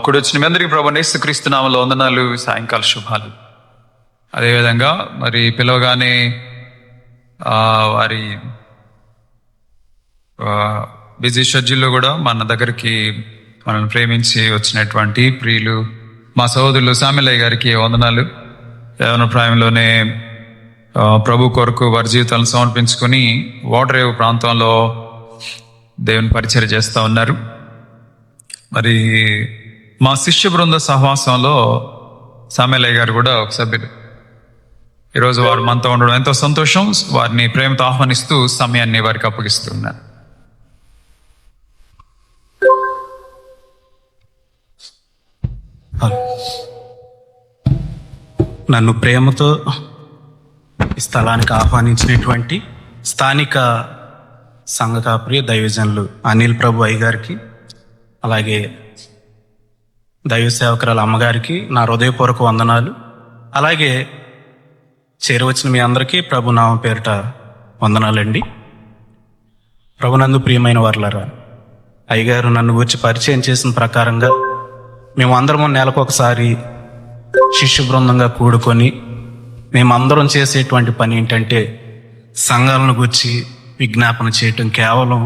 కుడి వచ్చిన మీ అందరికీ ప్రభు యేసుక్రీస్తు నామములో వందనాలు, సాయంకాల శుభాలు. అదేవిధంగా మరి పిలవగానే వారి బిజీ షెడ్యూల్లో కూడా మన దగ్గరికి మనల్ని ప్రేమించి వచ్చినటువంటి ప్రియులు మా సహోదరులు సామెలయ్య గారికి వందనాలు. యవ్వన ప్రాయంలోనే ప్రభు కొరకు వారి జీవితాలను సమర్పించుకొని వాటరేవు ప్రాంతంలో దేవుని పరిచర్య చేస్తూ ఉన్నారు. మరి మా శిష్య బృంద సహవాసంలో సామెలయ్య గారు కూడా ఒక సభ్యులు. ఈరోజు వారు మనతో ఉండడం ఎంతో సంతోషం. వారిని ప్రేమతో ఆహ్వానిస్తూ సమయాన్ని వారికి అప్పగిస్తున్నారు. నన్ను ప్రేమతో ఈ స్థలానికి ఆహ్వానించినటువంటి స్థానిక సంఘ కాపరి దైవజనులు అనిల్ ప్రభు అయ్య గారికి, అలాగే దైవ సేవకురాలు అమ్మగారికి నా హృదయపూర్వక వందనాలు. అలాగే చేరవచ్చిన మీ అందరికీ ప్రభు నామం పేరిట వందనాలండి. ప్రభునందు ప్రియమైన వారులారా, అయ్యగారు నన్ను గురించి పరిచయం చేసిన ప్రకారంగా మేము అందరము నెలకు ఒకసారి శిష్య బృందంగా కూడుకొని మేమందరం చేసేటువంటి పని ఏంటంటే సంఘాలను గురించి విజ్ఞాపన చేయటం. కేవలం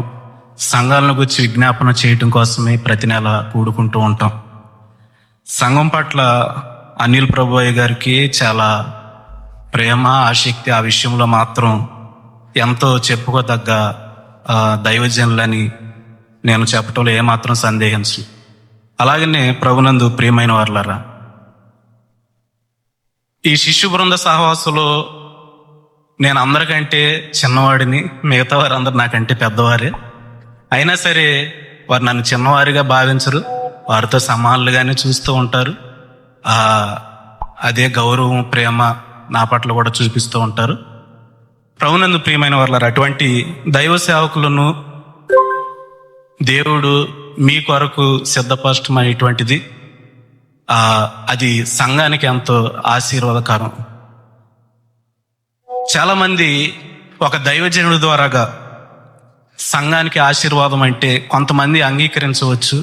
సంఘాలను గురించి విజ్ఞాపన చేయటం కోసమే ప్రతి నెల కూడుకుంటూ ఉంటాం. సంఘం పట్ల అనిల్ ప్రభుయ్య గారికి చాలా ప్రేమ, ఆసక్తి. ఆ విషయంలో మాత్రం ఎంతో చెప్పుకోదగ్గ దైవజనులని నేను చెప్పటంలో ఏమాత్రం సందేహించు. అలాగనే ప్రభునందు ప్రియమైన వారులారా, ఈ శిష్యు బృంద సహవాసంలో నేను అందరికంటే చిన్నవాడిని, మిగతా వారు అందరు నాకంటే పెద్దవారే. అయినా సరే వారు నన్ను చిన్నవారిగా భావించరు, వారితో సమానులుగానే చూస్తూ ఉంటారు. అదే గౌరవం, ప్రేమ నా పట్ల కూడా చూపిస్తూ ఉంటారు. ప్రభునందు ప్రియమైన వారులారా, అటువంటి దైవ సేవకులను దేవుడు మీ కొరకు సిద్ధపరచమైనటువంటిది. అది సంఘానికి ఎంతో ఆశీర్వాదకరం. చాలామంది ఒక దైవజనుడి ద్వారాగా సంఘానికి ఆశీర్వాదం అంటే కొంతమంది అంగీకరించవచ్చు,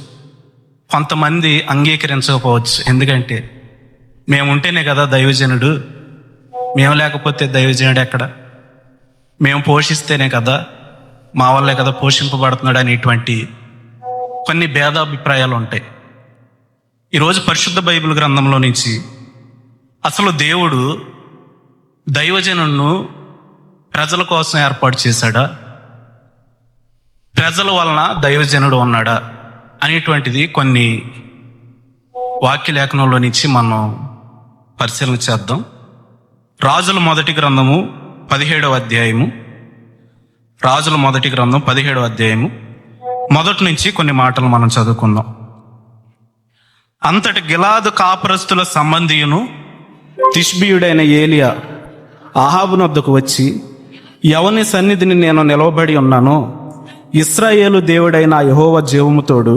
కొంతమంది అంగీకరించకపోవచ్చు. ఎందుకంటే మేము ఉంటేనే కదా దైవజనుడు, మేము లేకపోతే దైవజనుడు ఎక్కడ, మేము పోషిస్తేనే కదా, మా వల్లే కదా పోషింపబడుతున్నాడు అనేటువంటి కొన్ని భేదాభిప్రాయాలు ఉంటాయి. ఈరోజు పరిశుద్ధ బైబిల్ గ్రంథంలో నుంచి అసలు దేవుడు దైవజనులను ప్రజల కోసం ఏర్పాటు చేశాడా, ప్రజల వలన దైవజనుడు ఉన్నాడా అనేటువంటిది కొన్ని వాక్య లేఖనంలో నుంచి మనం పరిశీలన చేద్దాం. రాజుల మొదటి గ్రంథము 17వ అధ్యాయము, రాజుల మొదటి గ్రంథం 17వ అధ్యాయము మొదటి నుంచి కొన్ని మాటలు మనం చదువుకుందాం. అంతటి గిలాదు కాపురస్తుల సంబంధియును తిష్బీయుడైన ఏలియా అహాబు వద్దకు వచ్చి, ఎవని సన్నిధిని నేను నిలవబడి ఉన్నానో, ఇశ్రాయేలు దేవుడైన యెహోవా జీవముతోడు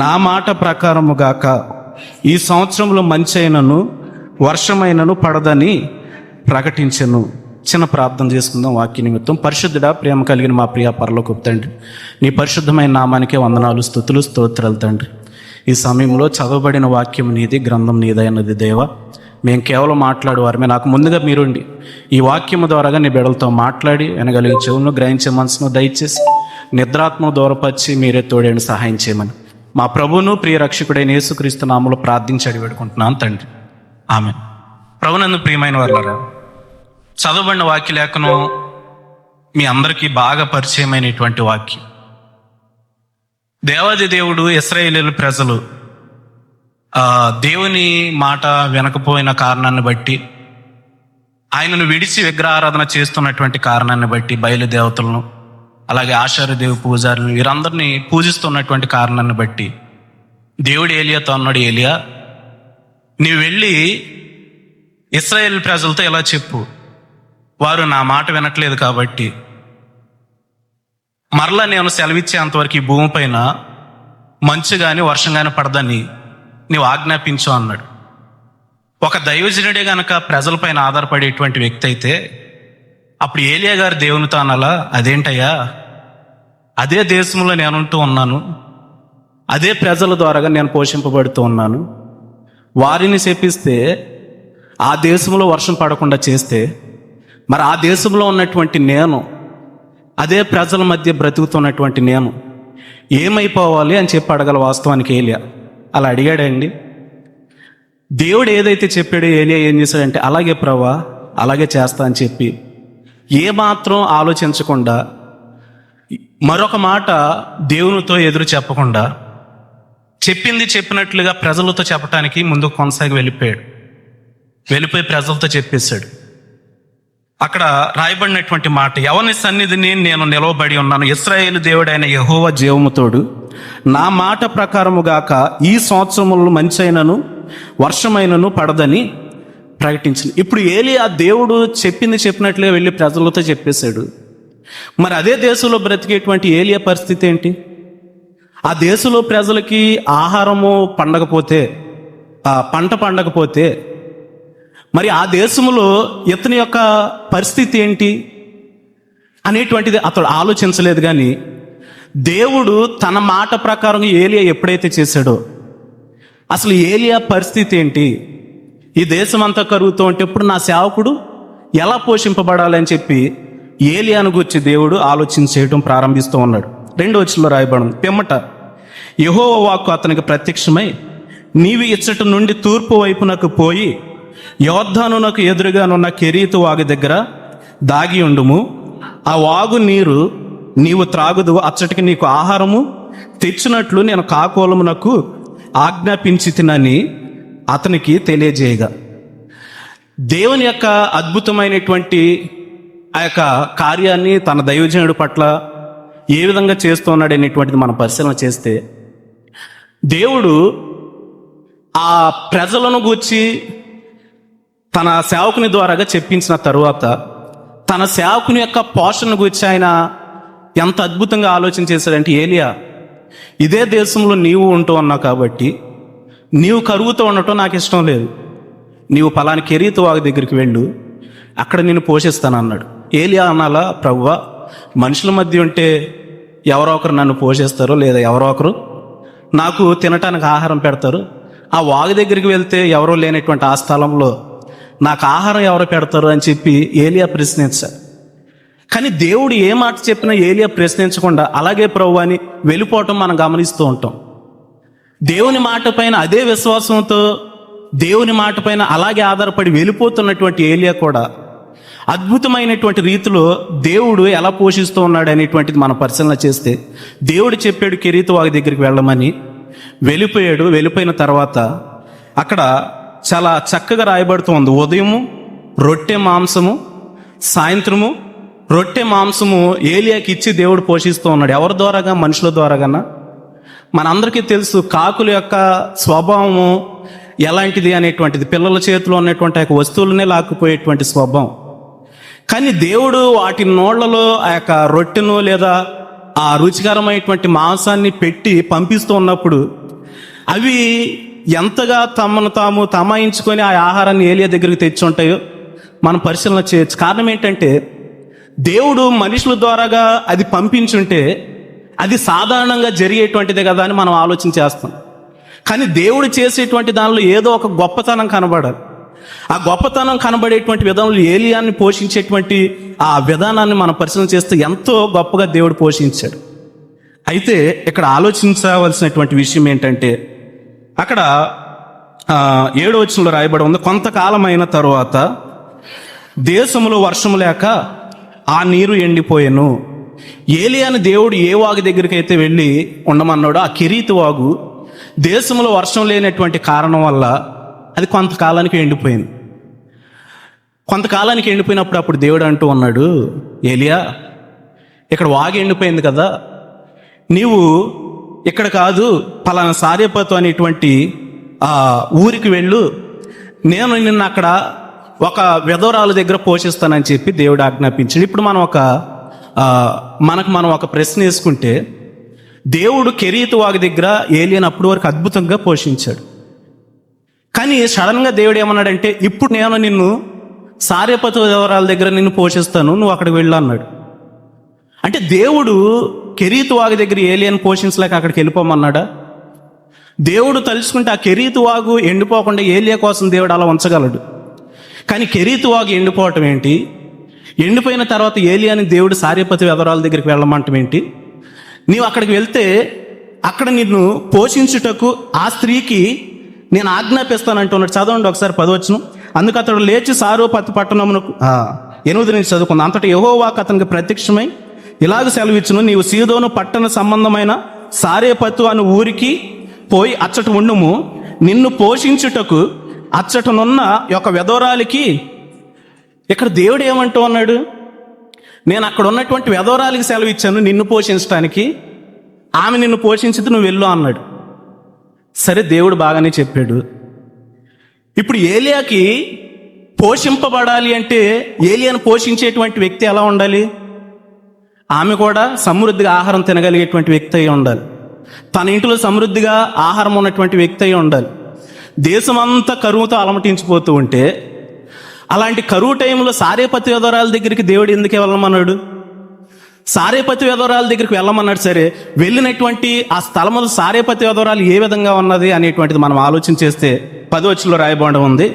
నా మాట ప్రకారముగాక ఈ సంవత్సరంలో మంచి అయినను వర్షమైనను పడదని ప్రకటించెను. చిన్న ప్రార్థన చేసుకుందాం వాక్య నిమిత్తం. పరిశుద్ధుడా, ప్రేమ కలిగిన మా ప్రియ పరలోకపు తండ్రి, నీ పరిశుద్ధమైన నామానికే వందనాలు, స్తుతులు, స్తోత్రాలు తండ్రి. ఈ సమయంలో చదవబడిన వాక్యం నీది, గ్రంథం నీదైనది దేవా. మేము కేవలం మాట్లాడేవారమే. నాకు ముందుగా మీరుండి ఈ వాక్యము ద్వారాగా నీ బిడ్డలతో మాట్లాడి వినగలిగే చెవులను, గ్రహించే మనసును దయచేసి నిద్రాత్మ దూరపరిచి మీరే తోడేని సహాయం చేయమని మా ప్రభువును ప్రియ రక్షకుడైన యేసుక్రీస్తు నామములో ప్రార్థించి అడిగి పెట్టుకుంటున్నాను తండ్రి, ఆమేన్. ప్రభునందు ప్రియమైన వారులారా, చదవబడిన వాక్య లేఖనం మీ అందరికీ బాగా పరిచయమైనటువంటి వాక్యం. దేవాది దేవుడు ఇశ్రాయేలు ప్రజలు దేవుని మాట వినకపోయిన కారణాన్ని బట్టి, ఆయనను విడిచి విగ్రహారాధన చేస్తున్నటువంటి కారణాన్ని బట్టి, బయలుదేవతలను అలాగే ఆచార్యదేవి పూజారులను వీరందరినీ పూజిస్తున్నటువంటి కారణాన్ని బట్టి దేవుడు ఏలియాతో అన్నాడు, ఏలియా నీవు వెళ్ళి ఇశ్రాయేలు ప్రజలతో ఇలా చెప్పు, వారు నా మాట వినట్లేదు కాబట్టి మరలా నేను సెలవిచ్చేంతవరకు ఈ భూమి పైన మంచు కానీ వర్షం కానీ పడదని నీవు ఆజ్ఞాపించు అన్నాడు. ఒక దైవజనుడే గనక ప్రజలపైన ఆధారపడేటువంటి వ్యక్తి అయితే అప్పుడు ఏలియా గారు దేవునితో అనాలా, అదేంటయ్యా అదే దేశంలో నేనుంటూ ఉన్నాను, అదే ప్రజల ద్వారాగా నేను పోషింపబడుతూ ఉన్నాను. వారిని శపిస్తే ఆ దేశంలో వర్షం పడకుండా చేస్తే మరి ఆ దేశంలో ఉన్నటువంటి నేను, అదే ప్రజల మధ్య బ్రతుకుతున్నటువంటి నేను ఏమైపోవాలి అని చెప్పి అడగల వాస్తవానికి ఏలియా. అలా అడిగాడండి. దేవుడు ఏదైతే చెప్పాడో ఏలియా ఏం చేశాడంటే అలాగే ప్రభువా, అలాగే చేస్తా అని చెప్పి ఏమాత్రం ఆలోచించకుండా, మరొక మాట దేవునితో ఎదురు చెప్పకుండా చెప్పింది చెప్పినట్లుగా ప్రజలతో చెప్పడానికి ముందుకు కొనసాగి వెళ్ళిపోయి ప్రజలతో చెప్పేశాడు. అక్కడ రాయబడినటువంటి మాట, ఎవని సన్నిధిని నేను నిలవబడి ఉన్నాను, ఇశ్రాయేలు దేవుడైన యెహోవా జీవముతోడు, నా మాట ప్రకారముగాక ఈ సంవత్సరములు మంచైనను వర్షమైనను పడదని ప్రకటించింది. ఇప్పుడు ఏలియా దేవుడు చెప్పింది చెప్పినట్లుగా వెళ్ళి ప్రజలతో చెప్పేశాడు. మరి అదే దేశంలో బ్రతికేటువంటి ఏలియా పరిస్థితి ఏంటి? ఆ దేశంలో ప్రజలకి ఆహారము పండకపోతే, పంట పండకపోతే మరి ఆ దేశంలో ఇతని యొక్క పరిస్థితి ఏంటి అనేటువంటిది అతడు ఆలోచించలేదు. కానీ దేవుడు తన మాట ప్రకారం ఏలియా ఎప్పుడైతే చేశాడో, అసలు ఏలియా పరిస్థితి ఏంటి, ఈ దేశం అంతా కరుగుతూ ఉంటే ఇప్పుడు నా సేవకుడు ఎలా పోషింపబడాలని చెప్పి ఏలియాను గురించి దేవుడు ఆలోచించేయడం ప్రారంభిస్తూ ఉన్నాడు. 2వ వచనంలో రాయబడింది, పిమ్మట యెహోవా వాక్కు అతనికి ప్రత్యక్షమై, నీవు ఇచ్చట నుండి తూర్పు వైపునకు పోయి యోర్దానునకు ఎదురుగానున్న కెరీతు వాగు దగ్గర దాగి ఉండుము. ఆ వాగు నీరు నీవు త్రాగుదు, అచ్చటికి నీకు ఆహారము తెచ్చినట్లు నేను కాకోలమునకు ఆజ్ఞాపించి తినని అతనికి తెలియజేయగా, దేవుని యొక్క అద్భుతమైనటువంటి ఆ యొక్క కార్యాన్ని తన దైవజనుడి పట్ల ఏ విధంగా చేస్తూ ఉన్నాడు అనేటువంటిది మనం పరిశీలన చేస్తే, దేవుడు ఆ ప్రజలను గూర్చి తన సేవకుని ద్వారాగా చెప్పించిన తరువాత తన సేవకుని యొక్క పోషణ గురించి ఆయన ఎంత అద్భుతంగా ఆలోచన చేశాడంటే, ఏలియా, ఇదే దేశంలో నీవు ఉంటూ ఉన్నావు కాబట్టి నీవు కరుగుతూ ఉండటం నాకు ఇష్టం లేదు. నీవు పలాని కెరీతు వాగు దగ్గరికి వెళ్ళు, అక్కడ నేను పోషిస్తాను అన్నాడు. ఏలియా అనాలా, ప్రభువా, మనుషుల మధ్య ఉంటే ఎవరో ఒకరు నన్ను పోషిస్తారు, లేదా ఎవరో ఒకరు నాకు తినటానికి ఆహారం పెడతారు. ఆ వాగు దగ్గరికి వెళ్తే ఎవరో లేనటువంటి ఆ స్థలంలో నాకు ఆహారం ఎవరు పెడతారు అని చెప్పి ఏలియా ప్రశ్నించాడు. కానీ దేవుడు ఏ మాట చెప్పినా ఏలియా ప్రశ్నించకుండా అలాగే ప్రభువా అని వెళ్ళిపోవటం మనం గమనిస్తూ ఉంటాం. దేవుని మాట పైన అదే విశ్వాసంతో, దేవుని మాట పైన అలాగే ఆధారపడి వెళ్ళిపోతున్నటువంటి ఏలియా కూడా అద్భుతమైనటువంటి రీతిలో దేవుడు ఎలా పోషిస్తూ ఉన్నాడు అనేటువంటిది మనం పరిశీలన చేస్తే, దేవుడు చెప్పాడు కెరీతు వాగు దగ్గరికి వెళ్ళమని, వెళ్ళిపోయాడు. వెళ్ళిపోయిన తర్వాత అక్కడ చాలా చక్కగా రాయబడుతుంది, ఉదయము రొట్టె మాంసము, సాయంత్రము రొట్టె మాంసము ఏలియాకి ఇచ్చి దేవుడు పోషిస్తూ ఉన్నాడు. ఎవరి ద్వారాగా? మనుషుల ద్వారాగానా? మనందరికీ తెలుసు కాకుల యొక్క స్వభావము ఎలాంటిది అనేటువంటిది, పిల్లల చేతిలో ఉన్నటువంటి ఆ యొక్క వస్తువులనే లాక్కుపోయేటువంటి స్వభావం. కానీ దేవుడు వాటి నోళ్లలో ఆ యొక్క రొట్టెను లేదా ఆ రుచికరమైనటువంటి మాంసాన్ని పెట్టి పంపిస్తూ ఉన్నప్పుడు అవి ఎంతగా తమను తాము తమాయించుకొని ఆ ఆహారాన్ని ఏలియా దగ్గరికి తెచ్చి ఉంటాయో మనం పరిశీలన చేయొచ్చు. కారణం ఏంటంటే, దేవుడు మనుషుల ద్వారాగా అది పంపించుంటే అది సాధారణంగా జరిగేటువంటిదే కదా అని మనం ఆలోచన చేస్తాం. కానీ దేవుడు చేసేటువంటి దానిలో ఏదో ఒక గొప్పతనం కనబడాలి. ఆ గొప్పతనం కనబడేటువంటి విధానంలో ఏలియాన్ని పోషించేటువంటి ఆ విధానాన్ని మనం పరిశీలన చేస్తే ఎంతో గొప్పగా దేవుడు పోషించాడు. అయితే ఇక్కడ ఆలోచించవలసినటువంటి విషయం ఏంటంటే, అక్కడ 7వ వచనంలో రాయబడి ఉంది, కొంతకాలం అయిన తరువాత దేశంలో వర్షము లేక ఆ నీరు ఎండిపోయెను. ఏలియాని దేవుడు ఏ వాగు దగ్గరికి అయితే వెళ్ళి ఉండమన్నాడో ఆ కెరీతు వాగు దేశంలో వర్షం లేనటువంటి కారణం వల్ల అది కొంతకాలానికి ఎండిపోయింది. కొంతకాలానికి ఎండిపోయినప్పుడు అప్పుడు దేవుడు అంటూ ఉన్నాడు, ఏలియా, ఇక్కడ వాగు ఎండిపోయింది కదా, నీవు ఇక్కడ కాదు పలానా సారేపతు అనేటువంటి ఊరికి వెళ్ళు, నేను నిన్ను అక్కడ ఒక విధవరాలు దగ్గర పోషిస్తానని చెప్పి దేవుడు ఆజ్ఞాపించాడు. ఇప్పుడు మనం ఒక ప్రశ్న వేసుకుంటే, దేవుడు కెరీతు వాగు దగ్గర ఏలియాని అప్పటి వరకు అద్భుతంగా పోషించాడు. కానీ సడన్గా దేవుడు ఏమన్నాడంటే, ఇప్పుడు నేను నిన్ను సారేపతు విధవరాల దగ్గర నిన్ను పోషిస్తాను, నువ్వు అక్కడికి వెళ్ళు అన్నాడు. అంటే దేవుడు కెరీతు వాగు దగ్గర ఏలియాని పోషించలేక అక్కడికి వెళ్ళిపోమన్నాడా? దేవుడు తలుచుకుంటే ఆ కెరీతు వాగు ఎండిపోకుండా ఏలియా కోసం దేవుడు అలా ఉంచగలడు. కానీ కెరీతు వాగు ఎండిపోవటం ఏంటి? ఎండిపోయిన తర్వాత ఏలియాని దేవుడు సారేపతి వెధవరాల దగ్గరికి వెళ్ళమంటం ఏంటి? నీవు అక్కడికి వెళ్తే అక్కడ నిన్ను పోషించుటకు ఆ స్త్రీకి నేను ఆజ్ఞాపిస్తానంటున్నాడు. చదవండి ఒకసారి 10 వచనం. అందుకు అతడు లేచి సారేపతు పట్టణమునకు 8 నుంచి చదువుకుంది. అంతటా యెహోవా అతనికి ప్రత్యక్షమై ఇలాగ సెలవిచ్చును, నీవు సీదోను పట్టణ సంబంధమైన సారేపతు అను ఊరికి పోయి అచ్చట ఉండుము. నిన్ను పోషించుటకు అచ్చటనున్న యొక్క వెధవరాలికి, ఇక్కడ దేవుడు ఏమంటూ ఉన్నాడు? నేను అక్కడ ఉన్నటువంటి వెధవరాలికి సెలవు ఇచ్చాను నిన్ను పోషించడానికి, ఆమె నిన్ను పోషించితే నువ్వు వెళ్ళు అన్నాడు. సరే, దేవుడు బాగానే చెప్పాడు. ఇప్పుడు ఏలియాకి పోషింపబడాలి అంటే ఏలియాను పోషించేటువంటి వ్యక్తి ఎలా ఉండాలి? ఆమె కూడా సమృద్ధిగా ఆహారం తినగలిగేటువంటి వ్యక్తి అయి ఉండాలి. తన ఇంటిలో సమృద్ధిగా ఆహారం ఉన్నటువంటి వ్యక్తి అయి ఉండాలి. దేశమంతా కరువుతో అలమటించిపోతూ ఉంటే అలాంటి కరువు టైంలో సారేపతి వెధవరాల దగ్గరికి దేవుడు ఎందుకు వెళ్ళమన్నాడు? సారేపతి వెధవరాల దగ్గరికి వెళ్ళమన్నాడు. సరే, వెళ్ళినటువంటి ఆ స్థలములు సారేపతి వెధవరాలు ఏ విధంగా ఉన్నది అనేటువంటిది మనం ఆలోచన చేస్తే 10 వచనంలో రాయబడి ఉంది.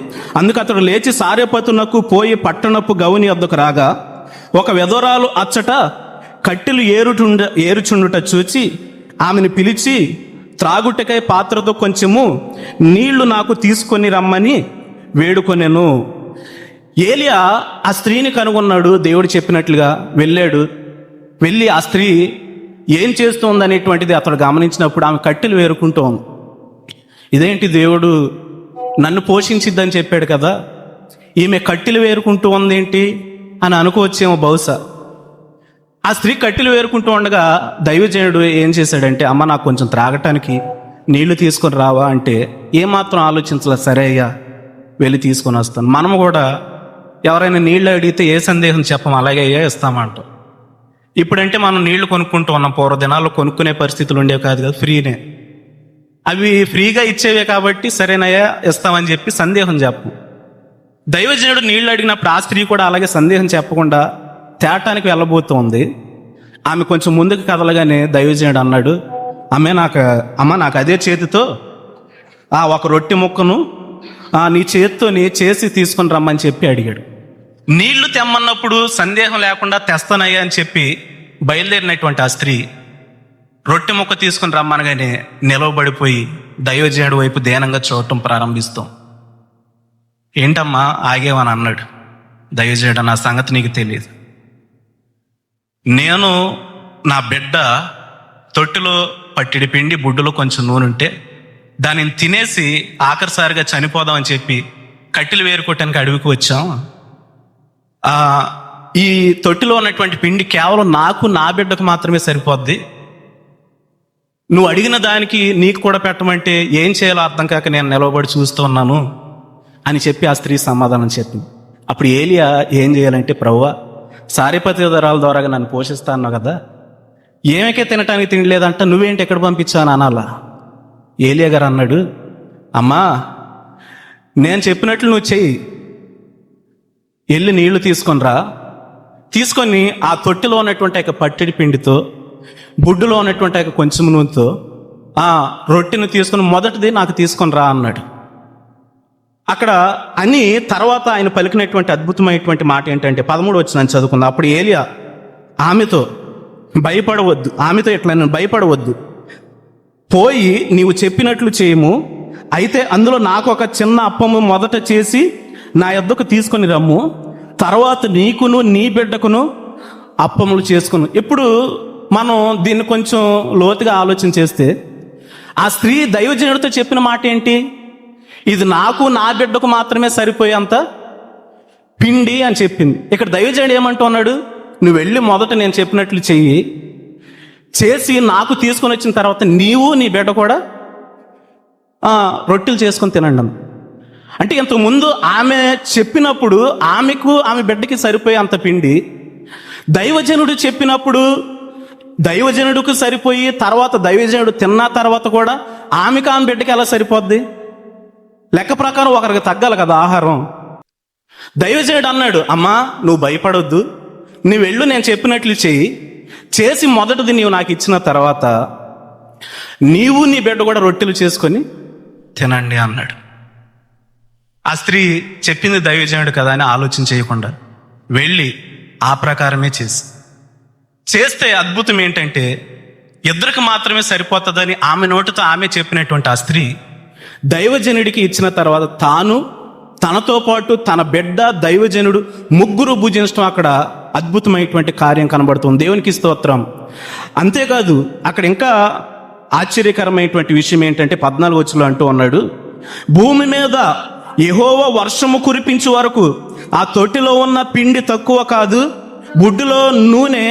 అందుకు అతడు లేచి సారేపతునకు పోయి పట్టణపు గౌని వద్దకు రాగా ఒక వెధవరాలు అచ్చట కట్టెలు ఏరుచుండుట చూచి ఆమెను పిలిచి త్రాగుటకై పాత్రతో కొంచెము నీళ్లు నాకు తీసుకొని రమ్మని వేడుకొనెను. ఏలియా ఆ స్త్రీని కనుగొన్నాడు. దేవుడు చెప్పినట్లుగా వెళ్ళి ఆ స్త్రీ ఏం చేస్తోంది అనేటువంటిది అతడు గమనించినప్పుడు ఆమె కట్టెలు వేరుకుంటూ ఉంది. ఇదేంటి, దేవుడు నన్ను పోషించిద్దని చెప్పాడు కదా, ఈమె కట్టెలు వేరుకుంటూ ఉందేంటి అని అనుకోవచ్చేమో బహుశా. ఆ స్త్రీ కట్టెలు వేరుకుంటూ ఉండగా దైవజనుడు ఏం చేశాడంటే, అమ్మ నాకు కొంచెం త్రాగటానికి నీళ్లు తీసుకొని రావా అంటే ఏమాత్రం ఆలోచించలే. సరే అయ్యా, వెళ్ళి తీసుకొని వస్తాను. మనము కూడా ఎవరైనా నీళ్ళు అడిగితే ఏ సందేహం చెప్పం, అలాగే అయ్యా ఇస్తామంటాం. ఇప్పుడంటే మనం నీళ్లు కొనుక్కుంటూ ఉన్నాం. పూర్వ దినాల్లో కొనుక్కునే పరిస్థితులు ఉండేవి కాదు కదా, ఫ్రీనే. అవి ఫ్రీగా ఇచ్చేవే కాబట్టి సరేనయ్యా ఇస్తామని చెప్పి సందేహం చెప్పు. దైవజనుడు నీళ్లు అడిగినప్పుడు ఆ స్త్రీ కూడా అలాగే సందేహం చెప్పకుండా తేటానికి వెళ్ళబోతోంది. ఆమె కొంచెం ముందుకు కదలగానే దైవజనుడు అన్నాడు, అమ్మ నాకు అదే చేతితో ఒక రొట్టె ముక్కను నీ చేతితోని చేసి తీసుకొని రమ్మని చెప్పి అడిగాడు. నీళ్లు తెమ్మన్నప్పుడు సందేహం లేకుండా తెస్తానయ్యా అని చెప్పి బయలుదేరినటువంటి ఆ స్త్రీ రొట్టె ముక్క తీసుకుని రమ్మనగానే నిలవబడిపోయి దైవజనుడి వైపు దీనంగా చూడటం ప్రారంభిస్తాం. ఏంటమ్మా ఆగేవని అన్నాడు. దైవజనుడు, నా సంగతి నీకు తెలియదు. నేను నా బిడ్డ తొట్టిలో పట్టిడి పిండి బుడ్డులో కొంచెం నూనె ఉంటే దానిని తినేసి ఆఖరిసారిగా చనిపోదామని చెప్పి కట్టెలు వేరుకోవటానికి అడవికి వచ్చాం. ఈ తొట్టిలో ఉన్నటువంటి పిండి కేవలం నాకు నా బిడ్డకు మాత్రమే సరిపోద్ది. నువ్వు అడిగిన దానికి నీకు కూడా పెట్టమంటే ఏం చేయాలో అర్థం కాక నేను నిలవబడి చూస్తూ ఉన్నాను అని చెప్పి ఆ స్త్రీ సమాధానం చెప్పింది. అప్పుడు ఏలియా ఏం చేయాలంటే, ప్రభువా సారేపతి వెధవరాల ద్వారా నన్ను పోషిస్తా అన్నావు కదా, ఏమైతే తినటానికి తినలేదంట, నువ్వేంటి ఎక్కడ పంపించాను అనాలా? ఏలియా గారు అన్నాడు, అమ్మా నేను చెప్పినట్లు నువ్వు చెయ్యి, వెళ్ళి నీళ్లు తీసుకొని ఆ తొట్టిలో ఉన్నటువంటి పట్టిడి పిండితో బుడ్డులో ఉన్నటువంటి కొంచెం నూనెతో ఆ రొట్టెను తీసుకొని మొదటిది నాకు తీసుకొని రా అన్నాడు. అక్కడ అని తర్వాత ఆయన పలికినటువంటి అద్భుతమైనటువంటి మాట ఏంటంటే 13 వచనం చదువుకుందాం. అప్పుడు ఏలియా ఆమెతో ఇట్లా భయపడవద్దు, పోయి నీవు చెప్పినట్లు చేయము. అయితే అందులో నాకు ఒక చిన్న అప్పము మొదట చేసి నా యొద్దకు తీసుకొని రమ్ము, తర్వాత నీకును నీ బిడ్డకును అప్పములు చేసుకును. ఇప్పుడు మనం దీన్ని కొంచెం లోతుగా ఆలోచన చేస్తే ఆ స్త్రీ దైవజనుడితో చెప్పిన మాట ఏంటి? ఇది నాకు నా బిడ్డకు మాత్రమే సరిపోయేంత పిండి అని చెప్పింది. ఇక్కడ దైవజనుడు ఏమంటున్నాడు, నువ్వు వెళ్ళి మొదట నేను చెప్పినట్లు చేసి నాకు తీసుకొని వచ్చిన తర్వాత నీవు నీ బిడ్డ కూడా రొట్టెలు చేసుకొని తినండి. అంటే ఇంతకుముందు ఆమె చెప్పినప్పుడు ఆమె బిడ్డకి సరిపోయే అంత పిండి, దైవజనుడు చెప్పినప్పుడు దైవజనుడికి సరిపోయి తర్వాత దైవజనుడు తిన్న తర్వాత కూడా ఆమె బిడ్డకి ఎలా సరిపోద్ది? లెక్క ప్రకారం ఒకరికి తగ్గాలి కదా ఆహారం. దైవజనుడు అన్నాడు, అమ్మా నువ్వు భయపడొద్దు, నువ్వు వెళ్ళు, నేను చెప్పినట్లు చేసి మొదటిది నీవు నాకు ఇచ్చిన తర్వాత నీవు నీ బిడ్డ కూడా రొట్టెలు చేసుకొని తినండి అన్నాడు. ఆ స్త్రీ చెప్పింది దైవజనుడు కదా అని ఆలోచన చేయకుండా వెళ్ళి ఆ ప్రకారమే చేస్తే అద్భుతం ఏంటంటే ఇద్దరికి మాత్రమే సరిపోతుందని ఆమె నోటితో ఆమె చెప్పినటువంటి ఆ స్త్రీ దైవజనుడికి ఇచ్చిన తర్వాత తాను, తనతో పాటు తన బిడ్డ, దైవజనుడు ముగ్గురు భుజించడం అక్కడ అద్భుతమైనటువంటి కార్యం కనబడుతుంది. దేవునికి స్తోత్రం. అంతేకాదు అక్కడ ఇంకా ఆశ్చర్యకరమైనటువంటి విషయం ఏంటంటే 14 వచనంలో అంటూ ఉన్నాడు, భూమి మీద యెహోవా వర్షము కురిపించే వరకు ఆ తొట్టిలో ఉన్న పిండి తక్కువ కాదు, బుడ్డులో నూనె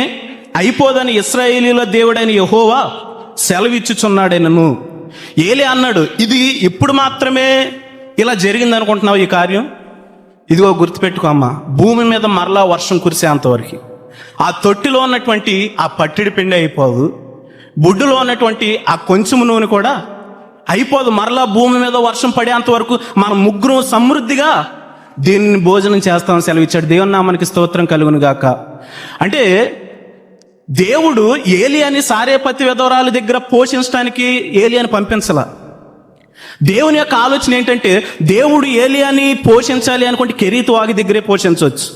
అయిపోదని ఇశ్రాయేలీల దేవుడైన యెహోవా సెలవిచ్చుచున్నాడేనను. ఏలీ అన్నాడు, ఇది ఇప్పుడు మాత్రమే ఇలా జరిగింది అనుకుంటున్నావు ఈ కార్యం? ఇదిగో గుర్తుపెట్టుకో అమ్మా, భూమి మీద మరలా వర్షం కురిసేంతవరకు ఆ తొట్టిలో ఉన్నటువంటి ఆ పట్టిడి పిండి అయిపోదు, బుడ్డులో ఉన్నటువంటి ఆ కొంచెం నూనె కూడా అయిపోదు. మరలా భూమి మీద వర్షం పడేంత వరకు మనం ముగ్గురు సమృద్ధిగా దీన్ని భోజనం చేస్తామని సెలవిచ్చాడు. దేవుని నామానికి స్తోత్రం కలుగును గాక. అంటే దేవుడు ఏలియాని సారేపతి విధవరాల దగ్గర పోషించడానికి ఏలియాని పంపించలా. దేవుని యొక్క ఆలోచన ఏంటంటే దేవుడు ఏలియాని పోషించాలి అనుకుంటే కెరీతు వాగి దగ్గరే పోషించవచ్చు.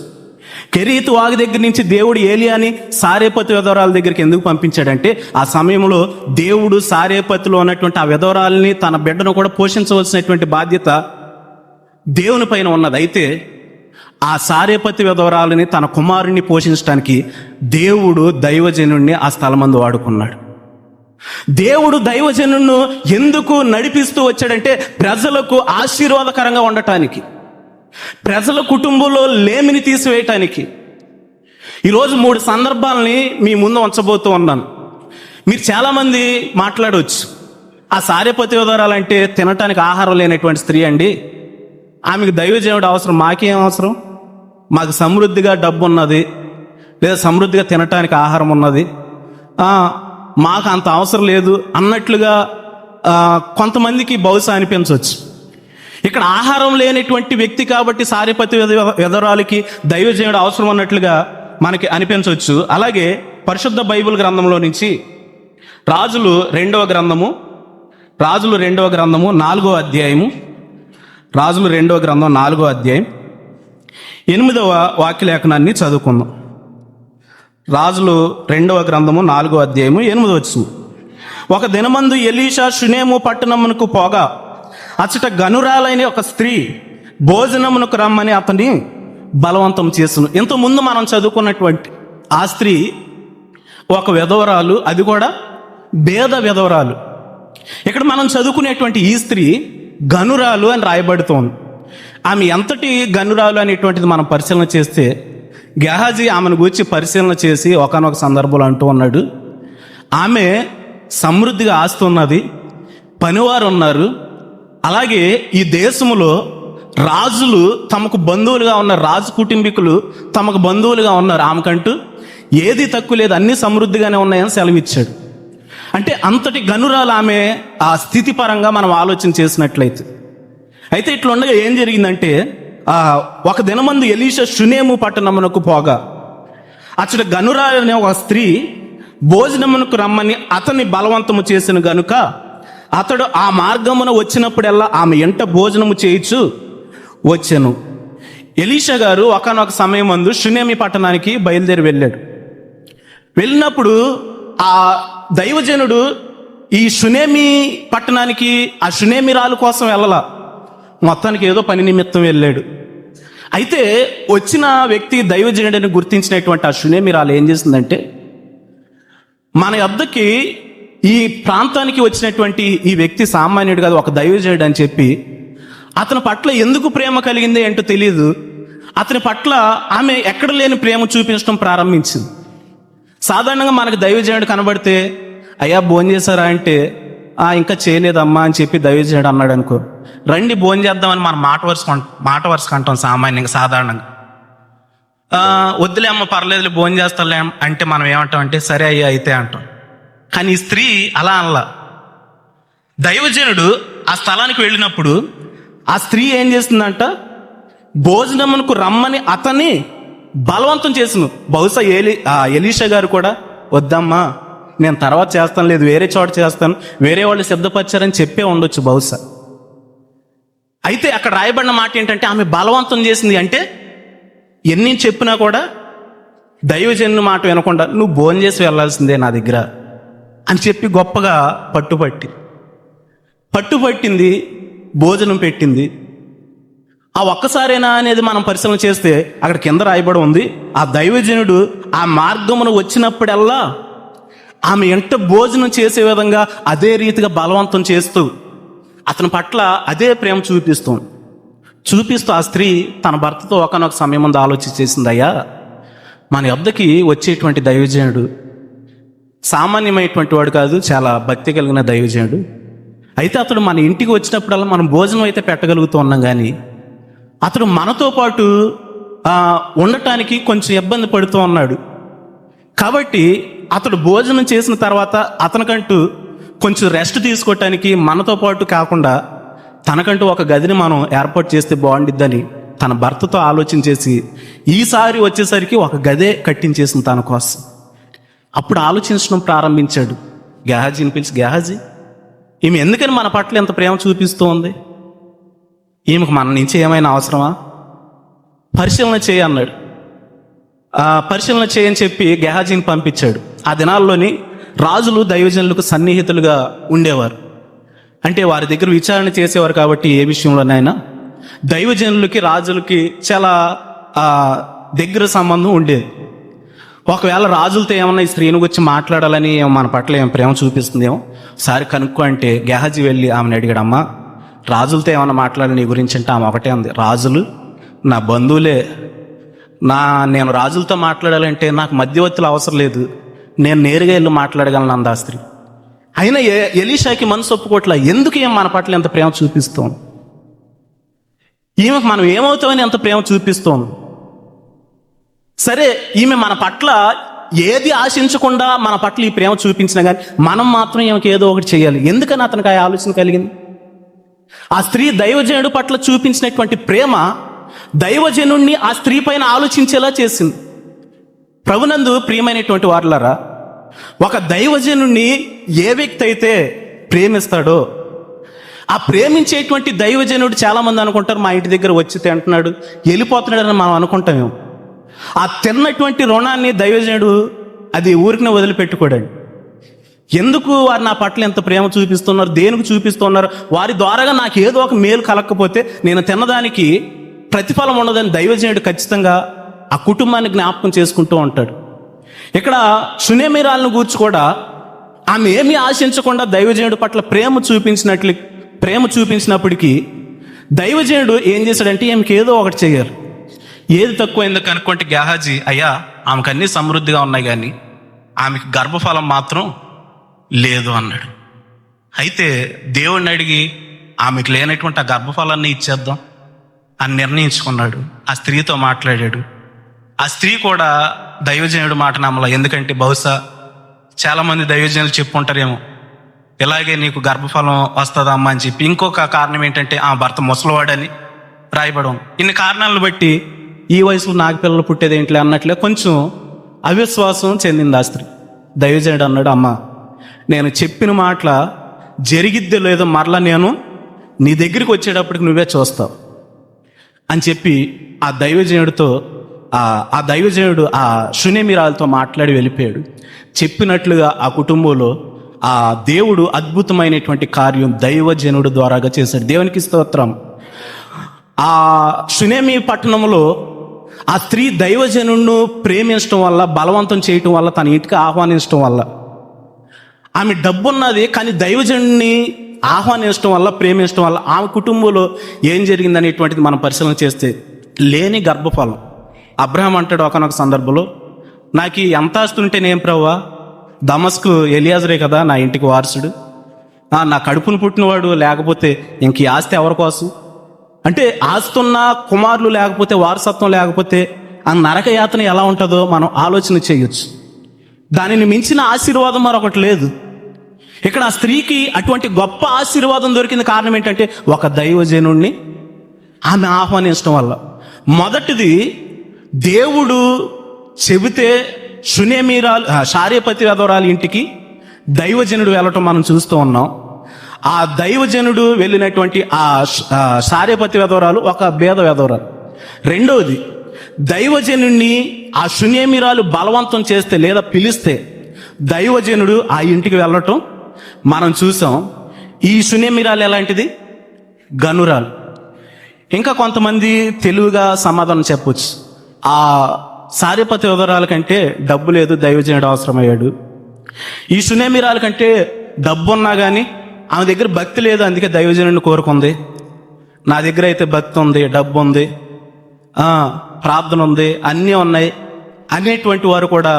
కెరీతు వాగి దగ్గర నుంచి దేవుడు ఏలియాని సారేపతి విధవరాల దగ్గరికి ఎందుకు పంపించాడంటే ఆ సమయంలో దేవుడు సారేపతిలో ఉన్నటువంటి ఆ విధవరాలని తన బిడ్డను కూడా పోషించవలసినటువంటి బాధ్యత దేవుని పైన ఉన్నది. అయితే ఆ సారేపతి విధవరాలని తన కుమారుని పోషించడానికి దేవుడు దైవజనుడిని ఆ స్థలమందు వాడుకున్నాడు. దేవుడు దైవజనులను ఎందుకు నడిపిస్తూ వచ్చాడంటే ప్రజలకు ఆశీర్వాదకరంగా ఉండటానికి, ప్రజల కుటుంబంలో లేమిని తీసివేయటానికి. ఈరోజు 3 సందర్భాలని మీ ముందు ఉంచబోతూ ఉన్నాను. మీరు చాలామంది మాట్లాడవచ్చు, ఆ సారేపతి విధవరాలంటే తినటానికి ఆహారం లేనటువంటి స్త్రీ అండి, ఆమెకు దైవజనుడు అవసరం, మాకేం అవసరం, మాకు సమృద్ధిగా డబ్బు ఉన్నది, లేదా సమృద్ధిగా తినటానికి ఆహారం ఉన్నది, మాకు అంత అవసరం లేదు అన్నట్లుగా కొంతమందికి బహుశా అనిపించవచ్చు. ఇక్కడ ఆహారం లేనటువంటి వ్యక్తి కాబట్టి సారేపతి విధవరాలికి దైవజనుడు అవసరం అన్నట్లుగా మనకి అనిపించవచ్చు. అలాగే పరిశుద్ధ బైబిల్ గ్రంథంలో నుంచి రాజులు 2వ గ్రంథము 4వ అధ్యాయము, రాజులు 2వ గ్రంథం 4వ అధ్యాయం 8వ వాక్యలేఖనాన్ని చదువుకుందాం. రాజులు 2వ గ్రంథము 4వ అధ్యాయము 8వ వచనం. ఒక దినమందు ఎలీషా షునేము పట్టణమునకు పోగా అచ్చట గనురాలైన ఒక స్త్రీ భోజనమునకు రమ్మని అతన్ని బలవంతం చేసును. ఇంతకుముందు మనం చదువుకున్నటువంటి ఆ స్త్రీ ఒక విధవరాలు, అది కూడా భేద విధవరాలు. ఇక్కడ మనం చదువుకునేటువంటి ఈ స్త్రీ గనురాలు అని రాయబడుతోంది. ఆమె ఎంతటి గనురాలు అనేటువంటిది మనం పరిశీలన చేస్తే గెహాజీ ఆమెను గురించి పరిశీలన చేసి ఒకానొక సందర్భంలో అంటూ ఉన్నాడు, ఆమె సమృద్ధిగా ఆస్తి ఉన్నది, పనివారు ఉన్నారు, అలాగే ఈ దేశంలో రాజులు తమకు బంధువులుగా ఉన్నారు, రాజు కుటుంబీకులు తమకు బంధువులుగా ఉన్నారు, ఆమెకంటూ ఏది తక్కువ లేదు, అన్ని సమృద్ధిగానే ఉన్నాయని సెలవిచ్చాడు. అంటే అంతటి గనురాలు ఆమె ఆ స్థితి పరంగా మనం ఆలోచన చేసినట్లయితే. అయితే ఇట్లా ఉండగా ఏం జరిగిందంటే ఒక దినమందు ఎలీషా షునేము పట్టణమునకు పోగా అచ్చట గనురాలు అనే ఒక స్త్రీ భోజనమునకు రమ్మని అతన్ని బలవంతము చేసిన గనుక అతడు ఆ మార్గమున వచ్చినప్పుడల్లా ఆమె ఎంట భోజనము చేయించు వచ్చెను. ఎలీషా గారు ఒకానొక సమయం మందు షునేమి పట్టణానికి బయలుదేరి వెళ్ళాడు. వెళ్ళినప్పుడు ఆ దైవజనుడు ఈ షునేమి పట్టణానికి ఆ షునేమిరాలు కోసం వెళ్ళలా, మొత్తానికి ఏదో పని నిమిత్తం వెళ్ళాడు. అయితే వచ్చిన వ్యక్తి దైవజనుడిని గుర్తించినటువంటి ఆ షునేమిరాలు ఏం చేసిందంటే, మన యొద్దకి ఈ ప్రాంతానికి వచ్చినటువంటి ఈ వ్యక్తి సామాన్యుడు కాదు, ఒక దైవజనుడు అని చెప్పి అతని పట్ల ఎందుకు ప్రేమ కలిగింది ఏంటో తెలియదు, అతని పట్ల ఆమె ఎక్కడ లేని ప్రేమ చూపించడం ప్రారంభించింది. సాధారణంగా మనకు దైవజనుడు కనబడితే అయ్యా భోజనం చేశారా అంటే ఇంకా చేయలేదమ్మా అని చెప్పి దైవజనుడు అన్నాడు అనుకో, రండి భోజనం చేద్దామని మనం మాట వరుసకు అంటాం సామాన్యంగా. సాధారణంగా వద్దులే అమ్మ పర్లేదు భోజనం చేస్తాలే అంటే మనం ఏమంటాం అంటే సరే అయ్యా అయితే అంటాం. కానీ ఈ స్త్రీ అలా అనలా. దైవజనుడు ఆ స్థలానికి వెళ్ళినప్పుడు ఆ స్త్రీ ఏం చేస్తుందంట, భోజనమునకు రమ్మని అతన్ని బలవంతం చేసిన. బహుశా ఎలీషా గారు కూడా వద్దమ్మా నేను తర్వాత చేస్తాను, లేదు వేరే చోట చేస్తాను, వేరే వాళ్ళు సిద్ధపరిచారని చెప్పే ఉండొచ్చు బహుశా. అయితే అక్కడ రాయబడిన మాట ఏంటంటే ఆమె బలవంతం చేసింది. అంటే ఎన్ని చెప్పినా కూడా దైవజనుని మాట వినకుండా నువ్వు భోజనం చేసి వెళ్ళాల్సిందే నా దగ్గర అని చెప్పి గొప్పగా పట్టుపట్టింది, భోజనం పెట్టింది. ఆ ఒక్కసారేనా అనేది మనం పరిశీలన చేస్తే అక్కడ కింద రాయబడి ఉంది, ఆ దైవజనుడు ఆ మార్గమును వచ్చినప్పుడల్లా ఆమె ఎంట భోజనం చేసే విధంగా అదే రీతిగా బలవంతం చేస్తూ అతని పట్ల అదే ప్రేమ చూపిస్తూ ఆ స్త్రీ తన భర్తతో ఒకనొక సమయం ముందు ఆలోచించేసింది, అయ్యా మన యొద్దకి వచ్చేటువంటి దైవజనుడు సామాన్యమైనటువంటి వాడు కాదు, చాలా భక్తి కలిగిన దైవజనుడు. అయితే అతడు మన ఇంటికి వచ్చినప్పుడల్లా మనం భోజనం అయితే పెట్టగలుగుతూ ఉన్నాం, కానీ అతడు మనతో పాటు ఉండటానికి కొంచెం ఇబ్బంది పడుతూ ఉన్నాడు. కాబట్టి అతడు భోజనం చేసిన తర్వాత అతనికంటూ కొంచెం రెస్ట్ తీసుకోవటానికి మనతో పాటు కాకుండా తనకంటూ ఒక గదిని మనం ఏర్పాటు చేస్తే బాగుండిద్దని తన భర్తతో ఆలోచించేసి ఈసారి వచ్చేసరికి ఒక గదే కట్టించేసింది తన కోసం. అప్పుడు ఆలోచించడం ప్రారంభించాడు. గెహాజీని పిలిచి, గెహాజీ, ఈమె ఎందుకని మన పట్ల ఎంత ప్రేమ చూపిస్తూ ఉంది? ఈమెకు మన నుంచి ఏమైనా అవసరమా? పరిశీలన చేయి అన్నాడు. పరిశీలన చేయని చెప్పి గెహాజీని పంపించాడు. ఆ దినాల్లోని రాజులు దైవజనులకు సన్నిహితులుగా ఉండేవారు. అంటే వారి దగ్గర విచారణ చేసేవారు. కాబట్టి ఏ విషయంలోనైనా దైవజనులకి రాజులకి చాలా దగ్గర సంబంధం ఉండేది. ఒకవేళ రాజులతో ఏమన్నా ఈ స్త్రీని గురించి మాట్లాడాలని మన పట్ల ఏం ప్రేమ చూపిస్తుందేమో సారి కనుక్కో అంటే గెహాజీ వెళ్ళి ఆమెను అడిగాడు, అమ్మా రాజులతో ఏమన్నా మాట్లాడాలి నీ గురించి అంటే ఆమె ఒకటే ఉంది, రాజులు నా బంధువులే, నేను రాజులతో మాట్లాడాలంటే నాకు మధ్యవర్తులు అవసరం లేదు, నేను నేరుగా వెళ్ళి మాట్లాడగలను అంది ఆ స్త్రీ. అయినా ఎలీషాకి మనసు ఒప్పుకోట్లా. ఎందుకు ఏం మన పట్ల ఎంత ప్రేమ చూపిస్తాం? ఈమెకు మనం ఏమవుతామని ఎంత ప్రేమ చూపిస్తాం? సరే, ఈమె మన పట్ల ఏది ఆశించకుండా మన పట్ల ఈ ప్రేమ చూపించినా కానీ మనం మాత్రం ఈమెకి ఏదో ఒకటి చేయాలి. ఎందుకని అతనికి ఆ ఆలోచన కలిగింది? ఆ స్త్రీ దైవజనుడి పట్ల చూపించినటువంటి ప్రేమ దైవజనుణ్ణి ఆ స్త్రీ పైన ఆలోచించేలా చేసింది. ప్రభునందు ప్రియమైనటువంటి వారులారా, ఒక దైవజనుణ్ణి ఏ వ్యక్తి అయితే ప్రేమిస్తాడో ఆ ప్రేమించేటువంటి దైవజనుడు చాలా మంది అనుకుంటారు మా ఇంటి దగ్గర వచ్చి తింటున్నాడు వెళ్ళిపోతున్నాడని మనం అనుకుంటామేమో. ఆ తిన్నటువంటి రుణాన్ని దైవజనుడు అది ఊరికినే వదిలిపెట్టుకోడండి. ఎందుకు వారు నా పట్ల ఎంత ప్రేమ చూపిస్తున్నారు, దేనికి చూపిస్తున్నారు, వారి ద్వారాగా నాకు ఏదో ఒక మేలు కలగకపోతే నేను తిన్నదానికి ప్రతిఫలం ఉండదని దైవజనుడు ఖచ్చితంగా ఆ కుటుంబాన్ని జ్ఞాపకం చేసుకుంటూ ఉంటాడు. ఇక్కడ షునేమీరాలను గూర్చి కూడా ఆమె ఏమీ ఆశించకుండా దైవజనుడి పట్ల ప్రేమ చూపించినప్పటికీ దైవజనుడు ఏం చేశాడంటే ఆమెకి ఏదో ఒకటి చేయాలి. ఏది తక్కువైందో కనుక్కుంటే గెహాజీ, అయ్యా ఆమెకు అన్నీ సమృద్ధిగా ఉన్నాయి కానీ ఆమెకు గర్భఫలం మాత్రం లేదు అన్నాడు. అయితే దేవుడిని అడిగి ఆమెకు లేనటువంటి ఆ గర్భఫలాన్ని ఇచ్చేద్దాం అని నిర్ణయించుకున్నాడు. ఆ స్త్రీతో మాట్లాడాడు. ఆ స్త్రీ కూడా దైవజనుడు మాట నమ్మల. ఎందుకంటే బహుశా చాలామంది దైవజనులు చెప్పుకుంటారేమో ఇలాగే నీకు గర్భఫలం వస్తుందమ్మా అని చెప్పి. ఇంకొక కారణం ఏంటంటే ఆ భర్త ముసలివాడని రాయబడం. ఇన్ని కారణాలను బట్టి ఈ వయసులో నాకు పిల్లలు పుట్టేది ఏంటిలే అన్నట్లే కొంచెం అవిశ్వాసం చెందింది ఆ స్త్రీ. దైవజనుడు అన్నాడు, అమ్మ నేను చెప్పిన మాటల జరిగిద్దో లేదో మరలా నేను నీ దగ్గరికి వచ్చేటప్పటికి నువ్వే చూస్తావు అని చెప్పి ఆ దైవజనుడు ఆ షునేమీరాలతో మాట్లాడి వెళ్ళిపోయాడు. చెప్పినట్లుగా ఆ కుటుంబంలో ఆ దేవుడు అద్భుతమైనటువంటి కార్యం దైవజనుడు ద్వారాగా చేశాడు. దేవునికి స్తోత్రం. ఆ షునేమీ పట్టణంలో ఆ స్త్రీ దైవజనుడిని ప్రేమించడం వల్ల, బలవంతం చేయటం వల్ల, తన ఇంటికి ఆహ్వానించడం వల్ల, ఆమె డబ్బున్నది కానీ దైవజనుడిని ఆహ్వానించడం వల్ల, ప్రేమించడం వల్ల ఆమె కుటుంబంలో ఏం జరిగిందనేటువంటిది మనం పరిశీలన చేస్తే లేని గర్భఫలం. అబ్రహాం అంటాడు ఒకనొక సందర్భంలో, నాకు ఎంత ఆస్తి ఉంటేనేం ప్రభువా, దమస్కు ఎలియాజరే కదా నా ఇంటికి వారసుడు, నా కడుపును పుట్టినవాడు లేకపోతే ఇంక ఈ ఆస్తి ఎవరి కోసం? అంటే ఆస్తున్న కుమారులు లేకపోతే, వారసత్వం లేకపోతే ఆ నరక యాతన ఎలా ఉంటుందో మనం ఆలోచన చేయొచ్చు. దానిని మించిన ఆశీర్వాదం మరొకటి లేదు. ఇక్కడ ఆ స్త్రీకి అటువంటి గొప్ప ఆశీర్వాదం దొరికింది. కారణం ఏంటంటే ఒక దైవజనుణ్ణి ఆమె ఆహ్వానించడం వల్ల. మొదటిది, దేవుడు చెబితే షారేపతి వెధవరాలి ఇంటికి దైవజనుడు వెళ్ళటం మనం చూస్తూ ఉన్నాం. ఆ దైవజనుడు వెళ్ళినటువంటి సారేపతి విధవరాలు ఒక భేద విధవరాలు. రెండవది, దైవజనుడిని ఆ షునేమిరాలు బలవంతం చేస్తే లేదా పిలిస్తే దైవజనుడు ఆ ఇంటికి వెళ్ళటం మనం చూసాం. ఈ షునేమిరాలు ఎలాంటిది? గనురాలు. ఇంకా కొంతమంది తెలివిగా సమాధానం చెప్పొచ్చు, ఆ సారేపతి విధవరాల కంటే డబ్బు లేదు, దైవజనుడు అవసరమయ్యాడు. ఈ షునేమిరాల కంటే డబ్బు ఉన్నా కానీ ఆమె దగ్గర భక్తి లేదు, అందుకే దైవజనుడిని కోరుకుంది. నా దగ్గర అయితే భక్తి ఉంది, డబ్బు ఉంది, ప్రార్థన ఉంది, అన్నీ ఉన్నాయి అనేటువంటి వారు కూడా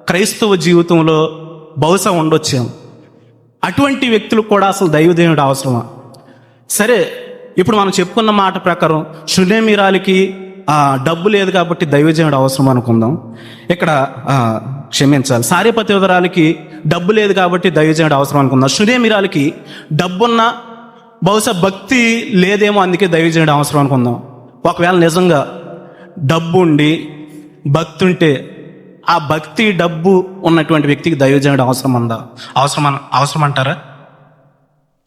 క్రైస్తవ జీవితంలో బహుశా ఉండొచ్చాము. అటువంటి వ్యక్తులకు కూడా అసలు దైవజనుడు అవసరమా? సరే, ఇప్పుడు మనం చెప్పుకున్న మాట ప్రకారం షునేమిరాలకి డబ్బు లేదు కాబట్టి దైవజనుడు అవసరం అనుకుందాం. ఇక్కడ క్షమించాలి, సారేపతి విధవరాలకి డబ్బు లేదు కాబట్టి దైవజనుడు అవసరం అనుకుందాం. షునేమిరాలకి డబ్బున్నా బహుశా భక్తి లేదేమో, అందుకే దైవజనుడు అవసరం అనుకుందాం. ఒకవేళ నిజంగా డబ్బు ఉండి భక్తి ఉంటే ఆ భక్తి డబ్బు ఉన్నటువంటి వ్యక్తికి దైవజనుడు అవసరం అంటారా?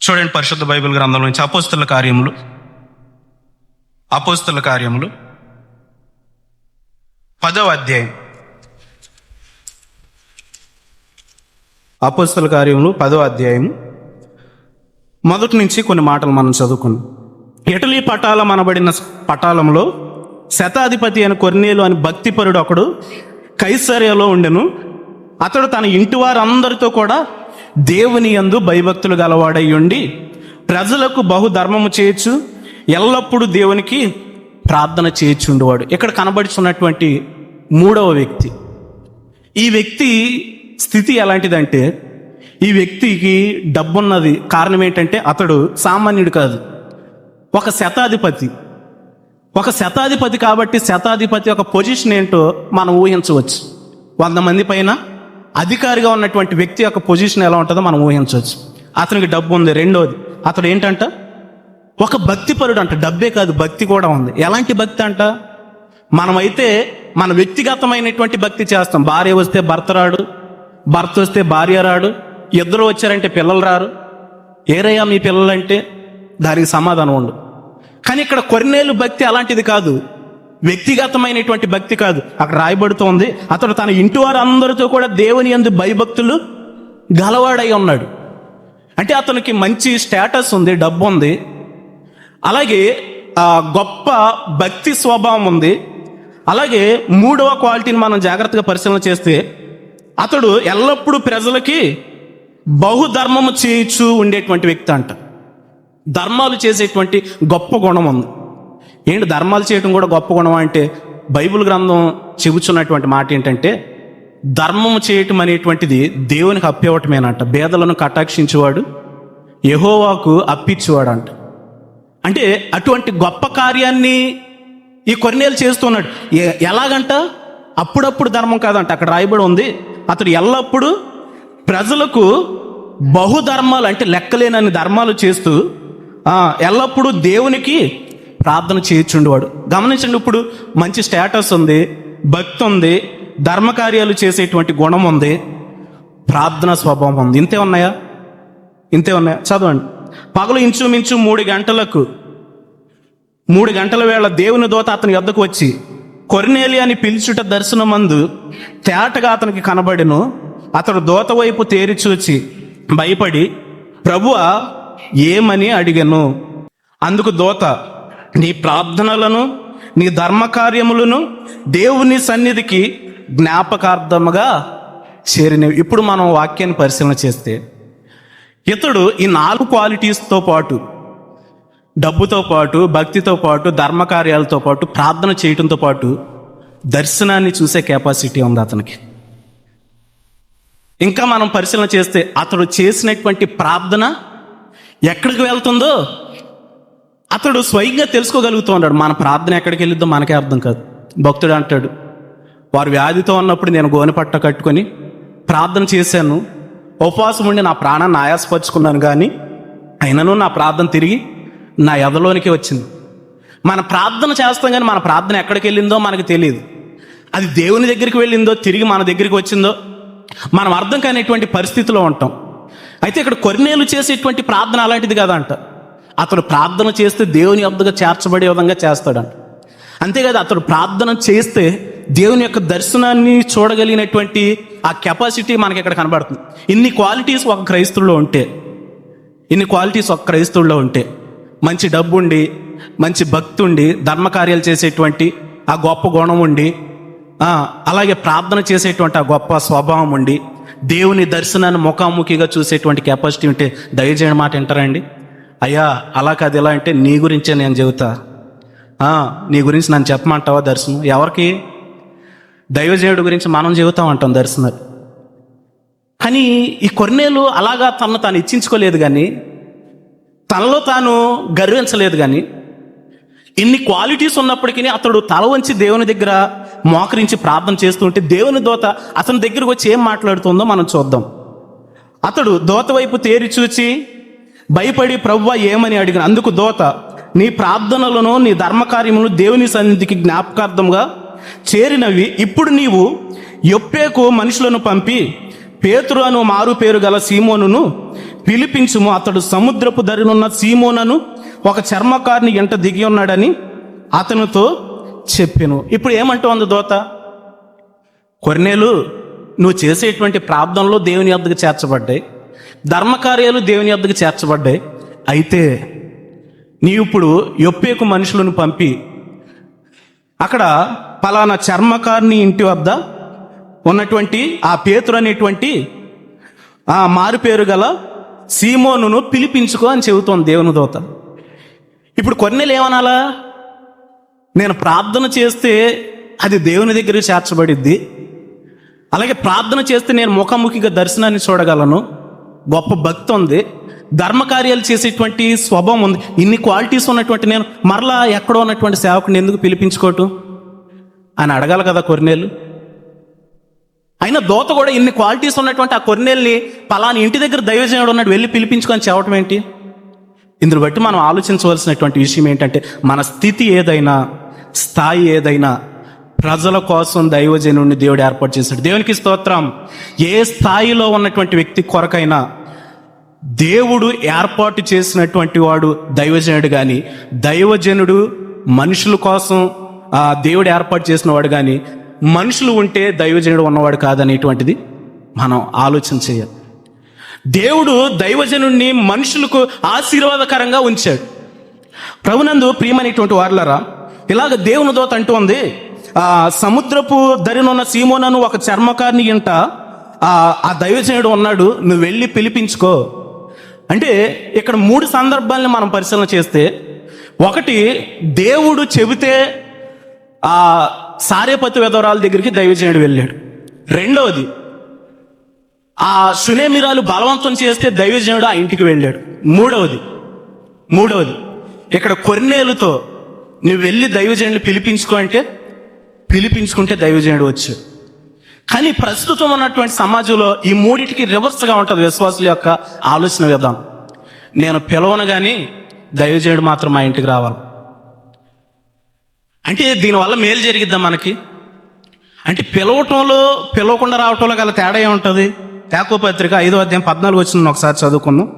చూడండి, పరిశుద్ధ బైబిల్ గ్రంథం నుంచి అపోస్తలుల కార్యములు 10వ అధ్యాయం. అపోస్తలుల కార్యములు 10వ అధ్యాయం మొదటి నుంచి కొన్ని మాటలు మనం చదువుకున్నాం. ఇటలీ పటాలం అనబడిన పటాలంలో శతాధిపతి అయిన కొర్నేలు అని భక్తిపరుడు ఒకడు కైసరియలో ఉండెను. అతడు తన ఇంటి వారందరితో కూడా దేవుని యందు భయభక్తులు గలవాడై ఉండి ప్రజలకు బహుధర్మము చేయొచ్చు, ఎల్లప్పుడూ దేవునికి ప్రార్థన చేయొచ్చుండేవాడు. ఇక్కడ కనబడుచున్నటువంటి మూడవ వ్యక్తి. ఈ వ్యక్తి స్థితి ఎలాంటిదంటే, ఈ వ్యక్తికి డబ్బున్నది. కారణం ఏంటంటే అతడు సామాన్యుడు కాదు, ఒక శతాధిపతి. కాబట్టి శతాధిపతి ఒక పొజిషన్ ఏంటో మనం ఊహించవచ్చు. 100 మంది పైన అధికారిగా ఉన్నటువంటి వ్యక్తి యొక్క పొజిషన్ ఎలా ఉంటుందో మనం ఊహించవచ్చు. అతనికి డబ్బు ఉంది. రెండోది, అతడు ఏంటంట? ఒక భక్తిపరుడు అంట. డబ్బే కాదు, భక్తి కూడా ఉంది. ఎలాంటి భక్తి అంట? మనమైతే మన వ్యక్తిగతమైనటువంటి భక్తి చేస్తాం. భార్య వస్తే భర్త రాడు, భర్త వస్తే భార్య రాడు, ఇద్దరు వచ్చారంటే పిల్లలు రారు. ఏరయ్యా మీ పిల్లలంటే దానికి సమాధానం ఉండు. కానీ ఇక్కడ కొర్నేలు భక్తి అలాంటిది కాదు, వ్యక్తిగతమైనటువంటి భక్తి కాదు. అక్కడ రాయబడుతోంది, అతడు తన ఇంటి వారు అందరితో కూడా దేవుని యందు భయభక్తులు గలవాడై ఉన్నాడు. అంటే అతనికి మంచి స్టేటస్ ఉంది, డబ్బు ఉంది, అలాగే గొప్ప భక్తి స్వభావం ఉంది. అలాగే మూడవ క్వాలిటీని మనం జాగ్రత్తగా పరిశీలన చేస్తే అతడు ఎల్లప్పుడూ ప్రజలకి బహుధర్మము చేయొచ్చు ఉండేటువంటి వ్యక్తి అంట. ధర్మాలు చేసేటువంటి గొప్ప గుణం ఉంది. ఏంటి ధర్మాలు చేయటం కూడా గొప్ప గుణం అంటే, బైబిల్ గ్రంథం చెబుతున్నటువంటి మాట ఏంటంటే, ధర్మము చేయటం అనేటువంటిది దేవునికి అప్పివ్వటమేనంట. బేదలను కటాక్షించేవాడు యెహోవాకు అప్పిచ్చేవాడు అంట. అంటే అటువంటి గొప్ప కార్యాన్ని ఈ కొర్నేలు చేస్తున్నాడు. ఎలాగంట? అప్పుడప్పుడు ధర్మం కాదంట. అక్కడ రాయబడి ఉంది, అతడు ఎల్లప్పుడూ ప్రజలకు బహుధర్మాలు అంటే లెక్కలేనన్ని ధర్మాలు చేస్తూ ఎల్లప్పుడూ దేవునికి ప్రార్థన చేయొచ్చుండేవాడు. గమనించండి, ఇప్పుడు మంచి స్టేటస్ ఉంది, భక్తి ఉంది, ధర్మకార్యాలు చేసేటువంటి గుణం ఉంది, ప్రార్థన స్వభావం ఉంది. ఇంతే ఉన్నాయా? చదవండి. పగలు ఇంచుమించు 3 గంటల వేళ దేవుని దూత అతని యొద్దకు వచ్చి కొర్నేలి అని పిలుచుట దర్శనమందు తేటగా అతనికి కనబడెను. అతడు దూత వైపు తేరి చూచి భయపడి, ప్రభువా ఏమని అడిగెను. అందుకు దూత, నీ ప్రార్థనలను నీ ధర్మకార్యములను దేవుని సన్నిధికి జ్ఞాపకార్థముగా చేరినవి. ఇప్పుడు మనం వాక్యాన్ని పరిశీలన చేస్తే ఇతడు ఈ 4 క్వాలిటీస్తో పాటు, డబ్బుతో పాటు, భక్తితో పాటు, ధర్మకార్యాలతో పాటు, ప్రార్థన చేయటంతో పాటు దర్శనాన్ని చూసే కెపాసిటీ ఉంది అతనికి. ఇంకా మనం పరిశీలన చేస్తే అతడు చేసినటువంటి ప్రార్థన ఎక్కడికి వెళ్తుందో అతడు స్వయంగా తెలుసుకోగలుగుతూ ఉన్నాడు. మన ప్రార్థన ఎక్కడికి వెళ్ళిద్దో మనకే అర్థం కాదు. భక్తుడు అంటాడు, వారు వ్యాధితో ఉన్నప్పుడు నేను గోనెపట్ట కట్టుకొని ప్రార్థన చేశాను, ఉపవాసం ఉండి నా ప్రాణాన్ని ఆయాసపరుచుకున్నాను, కానీ అయినను నా ప్రార్థన తిరిగి నా ఎదలోనికి వచ్చింది. మన ప్రార్థన చేస్తాం కానీ మన ప్రార్థన ఎక్కడికి వెళ్ళిందో మనకు తెలియదు. అది దేవుని దగ్గరికి వెళ్ళిందో తిరిగి మన దగ్గరికి వచ్చిందో మనం అర్థం కానిటువంటి పరిస్థితిలో ఉంటాం. అయితే ఇక్కడ కొర్నేలు చేసేటువంటి ప్రార్థన అలాంటిది కాదంట. అతడు ప్రార్థన చేస్తే దేవుని యొద్దకు చేర్చబడే విధంగా చేస్తాడంట. అంతేకాదు, అతడు ప్రార్థన చేస్తే దేవుని యొక్క దర్శనాన్ని చూడగలిగినటువంటి ఆ కెపాసిటీ మనకి ఇక్కడ కనబడుతుంది. ఇన్ని క్వాలిటీస్ ఒక క్రైస్తవుల్లో ఉంటే మంచి డబ్బు ఉండి, మంచి భక్తి ఉండి, ధర్మకార్యాలు చేసేటువంటి ఆ గొప్ప గుణం ఉండి, అలాగే ప్రార్థన చేసేటువంటి ఆ గొప్ప స్వభావం ఉండి, దేవుని దర్శనాన్ని ముఖాముఖిగా చూసేటువంటి కెపాసిటీ ఉంటే దయచేయని మాట వింటారండి. అయ్యా అలా కాదు, ఎలా అంటే నీ గురించే నేను చెబుతా, నీ గురించి నన్ను చెప్పమంటావా దర్శనం? ఎవరికి? దైవజనుడి గురించి మనం చెబుతాం అంటాం దర్శనాలు. కానీ ఈ కొర్నేలు అలాగా తనను తాను ఇచ్చించుకోలేదు, కానీ తనలో తాను గర్వించలేదు. కానీ ఇన్ని క్వాలిటీస్ ఉన్నప్పటికీ అతడు తల వంచి దేవుని దగ్గర మోకరించి ప్రార్థన చేస్తుంటే దేవుని దూత అతని దగ్గరకు వచ్చి ఏం మాట్లాడుతుందో మనం చూద్దాం. అతడు దూత వైపు తేరి చూచి భయపడి, ప్రభువా ఏమని అడిగిన. అందుకు దూత, నీ ప్రార్థనలను నీ ధర్మకార్యములను దేవుని సన్నిధికి జ్ఞాపకార్థంగా చేరినవి. ఇప్పుడు నీవు యొప్పేకు మనుషులను పంపి పేతురు అను మారు పేరు గల సీమోనును పిలిపించుము. అతడు సముద్రపు దరినున్న సీమోనను ఒక చర్మకారుని ఎంట దిగి ఉన్నాడని అతనితో చెప్పెను. ఇప్పుడు ఏమంటోంది దూత? కొర్నేలు, నువ్వు చేసేటువంటి ప్రార్థనలో దేవుని యొద్దకు చేర్చబడ్డాయి, ధర్మకార్యాలు దేవుని యొద్దకు చేర్చబడ్డాయి. అయితే నీవు ఇప్పుడు యొప్పేకు మనుషులను పంపి అక్కడ పలానా చర్మకారుని ఇంటి వద్ద ఉన్నటువంటి ఆ పేతురు అనేటువంటి ఆ మారు పేరు గల సీమోనును పిలిపించుకో అని చెబుతోంది దేవుని దూత. ఇప్పుడు కొర్నేలు ఏమనాలా? నేను ప్రార్థన చేస్తే అది దేవుని దగ్గరికి చేర్చబడిద్ది, అలాగే ప్రార్థన చేస్తే నేను ముఖాముఖిగా దర్శనాన్ని చూడగలను, గొప్ప భక్తి ఉంది, ధర్మకార్యాలు చేసేటువంటి స్వభావం ఉంది, ఇన్ని క్వాలిటీస్ ఉన్నటువంటి నేను మరలా ఎక్కడో ఉన్నటువంటి సేవకుని ఎందుకు పిలిపించుకోవటం అని అడగాలి కదా కొర్నేలు. అయినా దూత కూడా ఇన్ని క్వాలిటీస్ ఉన్నటువంటి ఆ కొర్నేల్ని పలాని ఇంటి దగ్గర దైవజనుడు ఉన్నాడు వెళ్ళి పిలిపించుకొని చెప్పడం ఏంటి? ఇందును బట్టి మనం ఆలోచించవలసినటువంటి విషయం ఏంటంటే, మన స్థితి ఏదైనా, స్థాయి ఏదైనా ప్రజల కోసం దైవజనుడిని దేవుడు ఏర్పాటు చేశాడు. దేవునికి స్తోత్రం. ఏ స్థాయిలో ఉన్నటువంటి వ్యక్తి కొరకైనా దేవుడు ఏర్పాటు చేసినటువంటి వాడు దైవజనుడు. కానీ దైవజనుడు మనుషుల కోసం దేవుడు ఏర్పాటు చేసిన వాడు కానీ మనుషులు ఉంటే దైవజనుడు ఉన్నవాడు కాదనేటువంటిది మనం ఆలోచన చేయాలి. దేవుడు దైవజనుడిని మనుషులకు ఆశీర్వాదకరంగా ఉంచాడు. ప్రభునందు ప్రియమైనటువంటి వారులారా, ఇలాగ దేవుని దూత అంటూ ఉంది, సముద్రపు దరినున్న సీమోనను ఒక చర్మకారుని ఇంట ఆ దైవజనుడు ఉన్నాడు, నువ్వు వెళ్ళి పిలిపించుకో. అంటే ఇక్కడ 3 సందర్భాలను మనం పరిశీలన చేస్తే, ఒకటి, దేవుడు చెబితే ఆ సారేపతి విధవరాల దగ్గరికి దైవజనుడు వెళ్ళాడు. రెండవది, ఆ సునేమిరాలు బలవంతం చేస్తే దైవజనుడు ఆ ఇంటికి వెళ్ళాడు. మూడవది ఇక్కడ కొర్నేలుతో నువ్వు వెళ్ళి దైవజనుడిని పిలిపించుకో అంటే పిలిపించుకుంటే దైవజనుడు వచ్చాడు. కానీ ప్రస్తుతం ఉన్నటువంటి సమాజంలో ఈ మూడిటికి రివర్స్గా ఉంటుంది విశ్వాసుల యొక్క ఆలోచన విధానం. నేను పిలవను కానీ దైవజనుడు మాత్రం మా ఇంటికి రావాలి అంటే దీనివల్ల మేలు జరిగిద్దాం మనకి అంటే పిలవకుండా రావటంలో గల తేడా ఏముంటుంది? యాకోబు పత్రిక 5వ అధ్యాయం 14 వచ్చిన ఒకసారి చదువుకుందాం.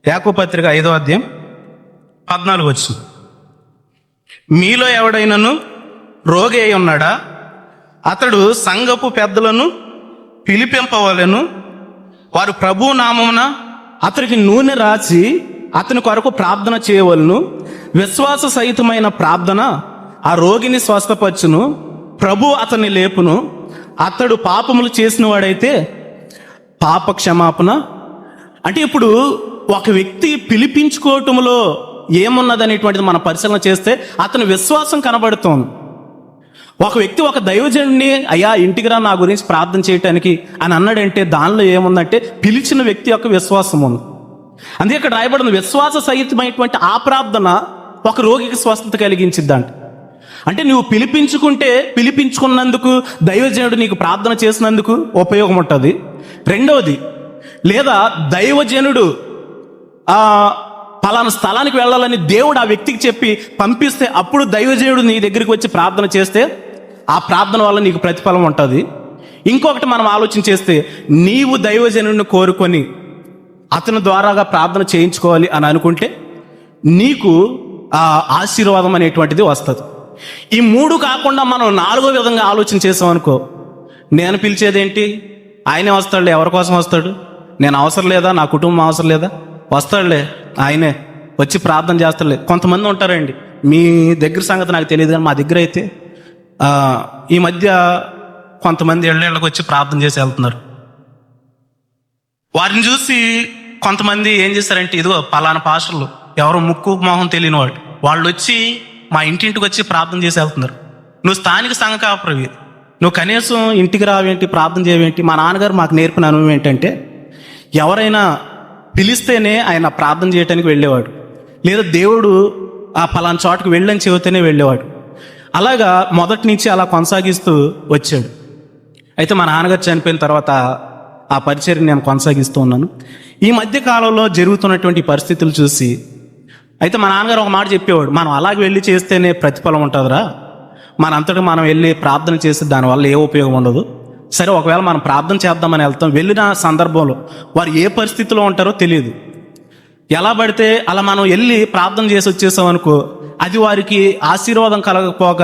యాకోబు పత్రిక 5వ అధ్యాయం 14 వచ్చిన, మీలో ఎవడైనాను రోగి అయి ఉన్నాడా? అతడు సంఘపు పెద్దలను పిలిపింపవలెను, వారు ప్రభు నామమున అతనికి నూనె రాసి అతని కొరకు ప్రార్థన చేయవలను. విశ్వాస సహితమైన ప్రార్థన ఆ రోగిని స్వస్థపరచును, ప్రభు అతన్ని లేపును. అతడు పాపములు చేసిన వాడైతే పాప క్షమాపణ. అంటే ఇప్పుడు ఒక వ్యక్తి పిలిపించుకోవటంలో ఏమున్నది అనేటువంటిది మనం పరిశీలన చేస్తే అతని విశ్వాసం కనబడుతోంది. ఒక వ్యక్తి ఒక దైవజనుడిని అయ్యా ఇంటికి రా నా గురించి ప్రార్థన చేయటానికి అని అన్నాడంటే దానిలో ఏముందంటే పిలిచిన వ్యక్తి యొక్క విశ్వాసం ఉంది. అందుకే ఇక్కడ రాయబడింది, విశ్వాస సహితమైనటువంటి ఆ ప్రార్థన ఒక రోగికి స్వస్థత కలిగించిద్దంట. అంటే నువ్వు పిలిపించుకున్నందుకు దైవజనుడు నీకు ప్రార్థన చేసినందుకు ఉపయోగం ఉంటుంది. రెండవది, లేదా దైవజనుడు పలానా స్థలానికి వెళ్ళాలని దేవుడు ఆ వ్యక్తికి చెప్పి పంపిస్తే అప్పుడు దైవజనుడు నీ దగ్గరికి వచ్చి ప్రార్థన చేస్తే ఆ ప్రార్థన వల్ల నీకు ప్రతిఫలం ఉంటుంది. ఇంకొకటి మనం ఆలోచన చేస్తే, నీవు దైవజనుడిని కోరుకొని అతని ద్వారాగా ప్రార్థన చేయించుకోవాలి అని అనుకుంటే నీకు ఆ ఆశీర్వాదం అనేటువంటిది వస్తుంది. ఈ మూడు కాకుండా మనం నాలుగో విధంగా ఆలోచన చేసాం అనుకో, నేను పిలిచేదేంటి, ఆయనే వస్తాడులే, ఎవరి కోసం వస్తాడు, నేను అవసరం లేదా, నా కుటుంబం అవసరం లేదా, వస్తాడులే ఆయనే వచ్చి ప్రార్థన చేస్తాడులే. కొంతమంది ఉంటారండి, మీ దగ్గర సంగతి నాకు తెలియదు కానీ మా దగ్గర అయితే ఈ మధ్య కొంతమంది ఇళ్ళకి వచ్చి ప్రార్థన చేసి వెళ్తున్నారు. వారిని చూసి కొంతమంది ఏం చేస్తారంటే, ఇదిగో పలానా పాస్టర్లు, ఎవరో ముక్కు మొహం తెలియని వాళ్ళు వచ్చి మా ఇంటింటికి వచ్చి ప్రార్థన చేసి వెళ్తున్నారు. నువ్వు స్థానిక సంఘ కాపురవి, నువ్వు కనీసం ఇంటికి రావేంటి, ప్రార్థన చేయవేంటి? మా నాన్నగారు మాకు నేర్పిన అనుభవం ఏంటంటే, ఎవరైనా పిలిస్తేనే ఆయన ప్రార్థన చేయడానికి వెళ్ళేవాడు, లేదా దేవుడు ఆ పలానా చోటుకు వెళ్ళని చెబితేనే వెళ్ళేవాడు. అలాగా మొదటి నుంచి అలా కొనసాగిస్తూ వచ్చాడు. అయితే మా నాన్నగారు చనిపోయిన తర్వాత ఆ పరిచర్ని నేను కొనసాగిస్తూ ఉన్నాను. ఈ మధ్య కాలంలో జరుగుతున్నటువంటి పరిస్థితులు చూసి అయితే మా నాన్నగారు ఒక మాట చెప్పేవాడు, మనం అలాగే వెళ్ళి చేస్తేనే ప్రతిఫలం ఉంటుందిరా, మనంతటా మనం వెళ్ళి ప్రార్థన చేస్తే దానివల్ల ఏ ఉపయోగం ఉండదు. సరే, ఒకవేళ మనం ప్రార్థన చేద్దామని వెళ్తాం, వెళ్ళిన సందర్భంలో వారు ఏ పరిస్థితిలో ఉంటారో తెలియదు. ఎలా పడితే అలా మనం వెళ్ళి ప్రార్థన చేసి వచ్చేసాం అనుకో, అది వారికి ఆశీర్వాదం కలగకపోక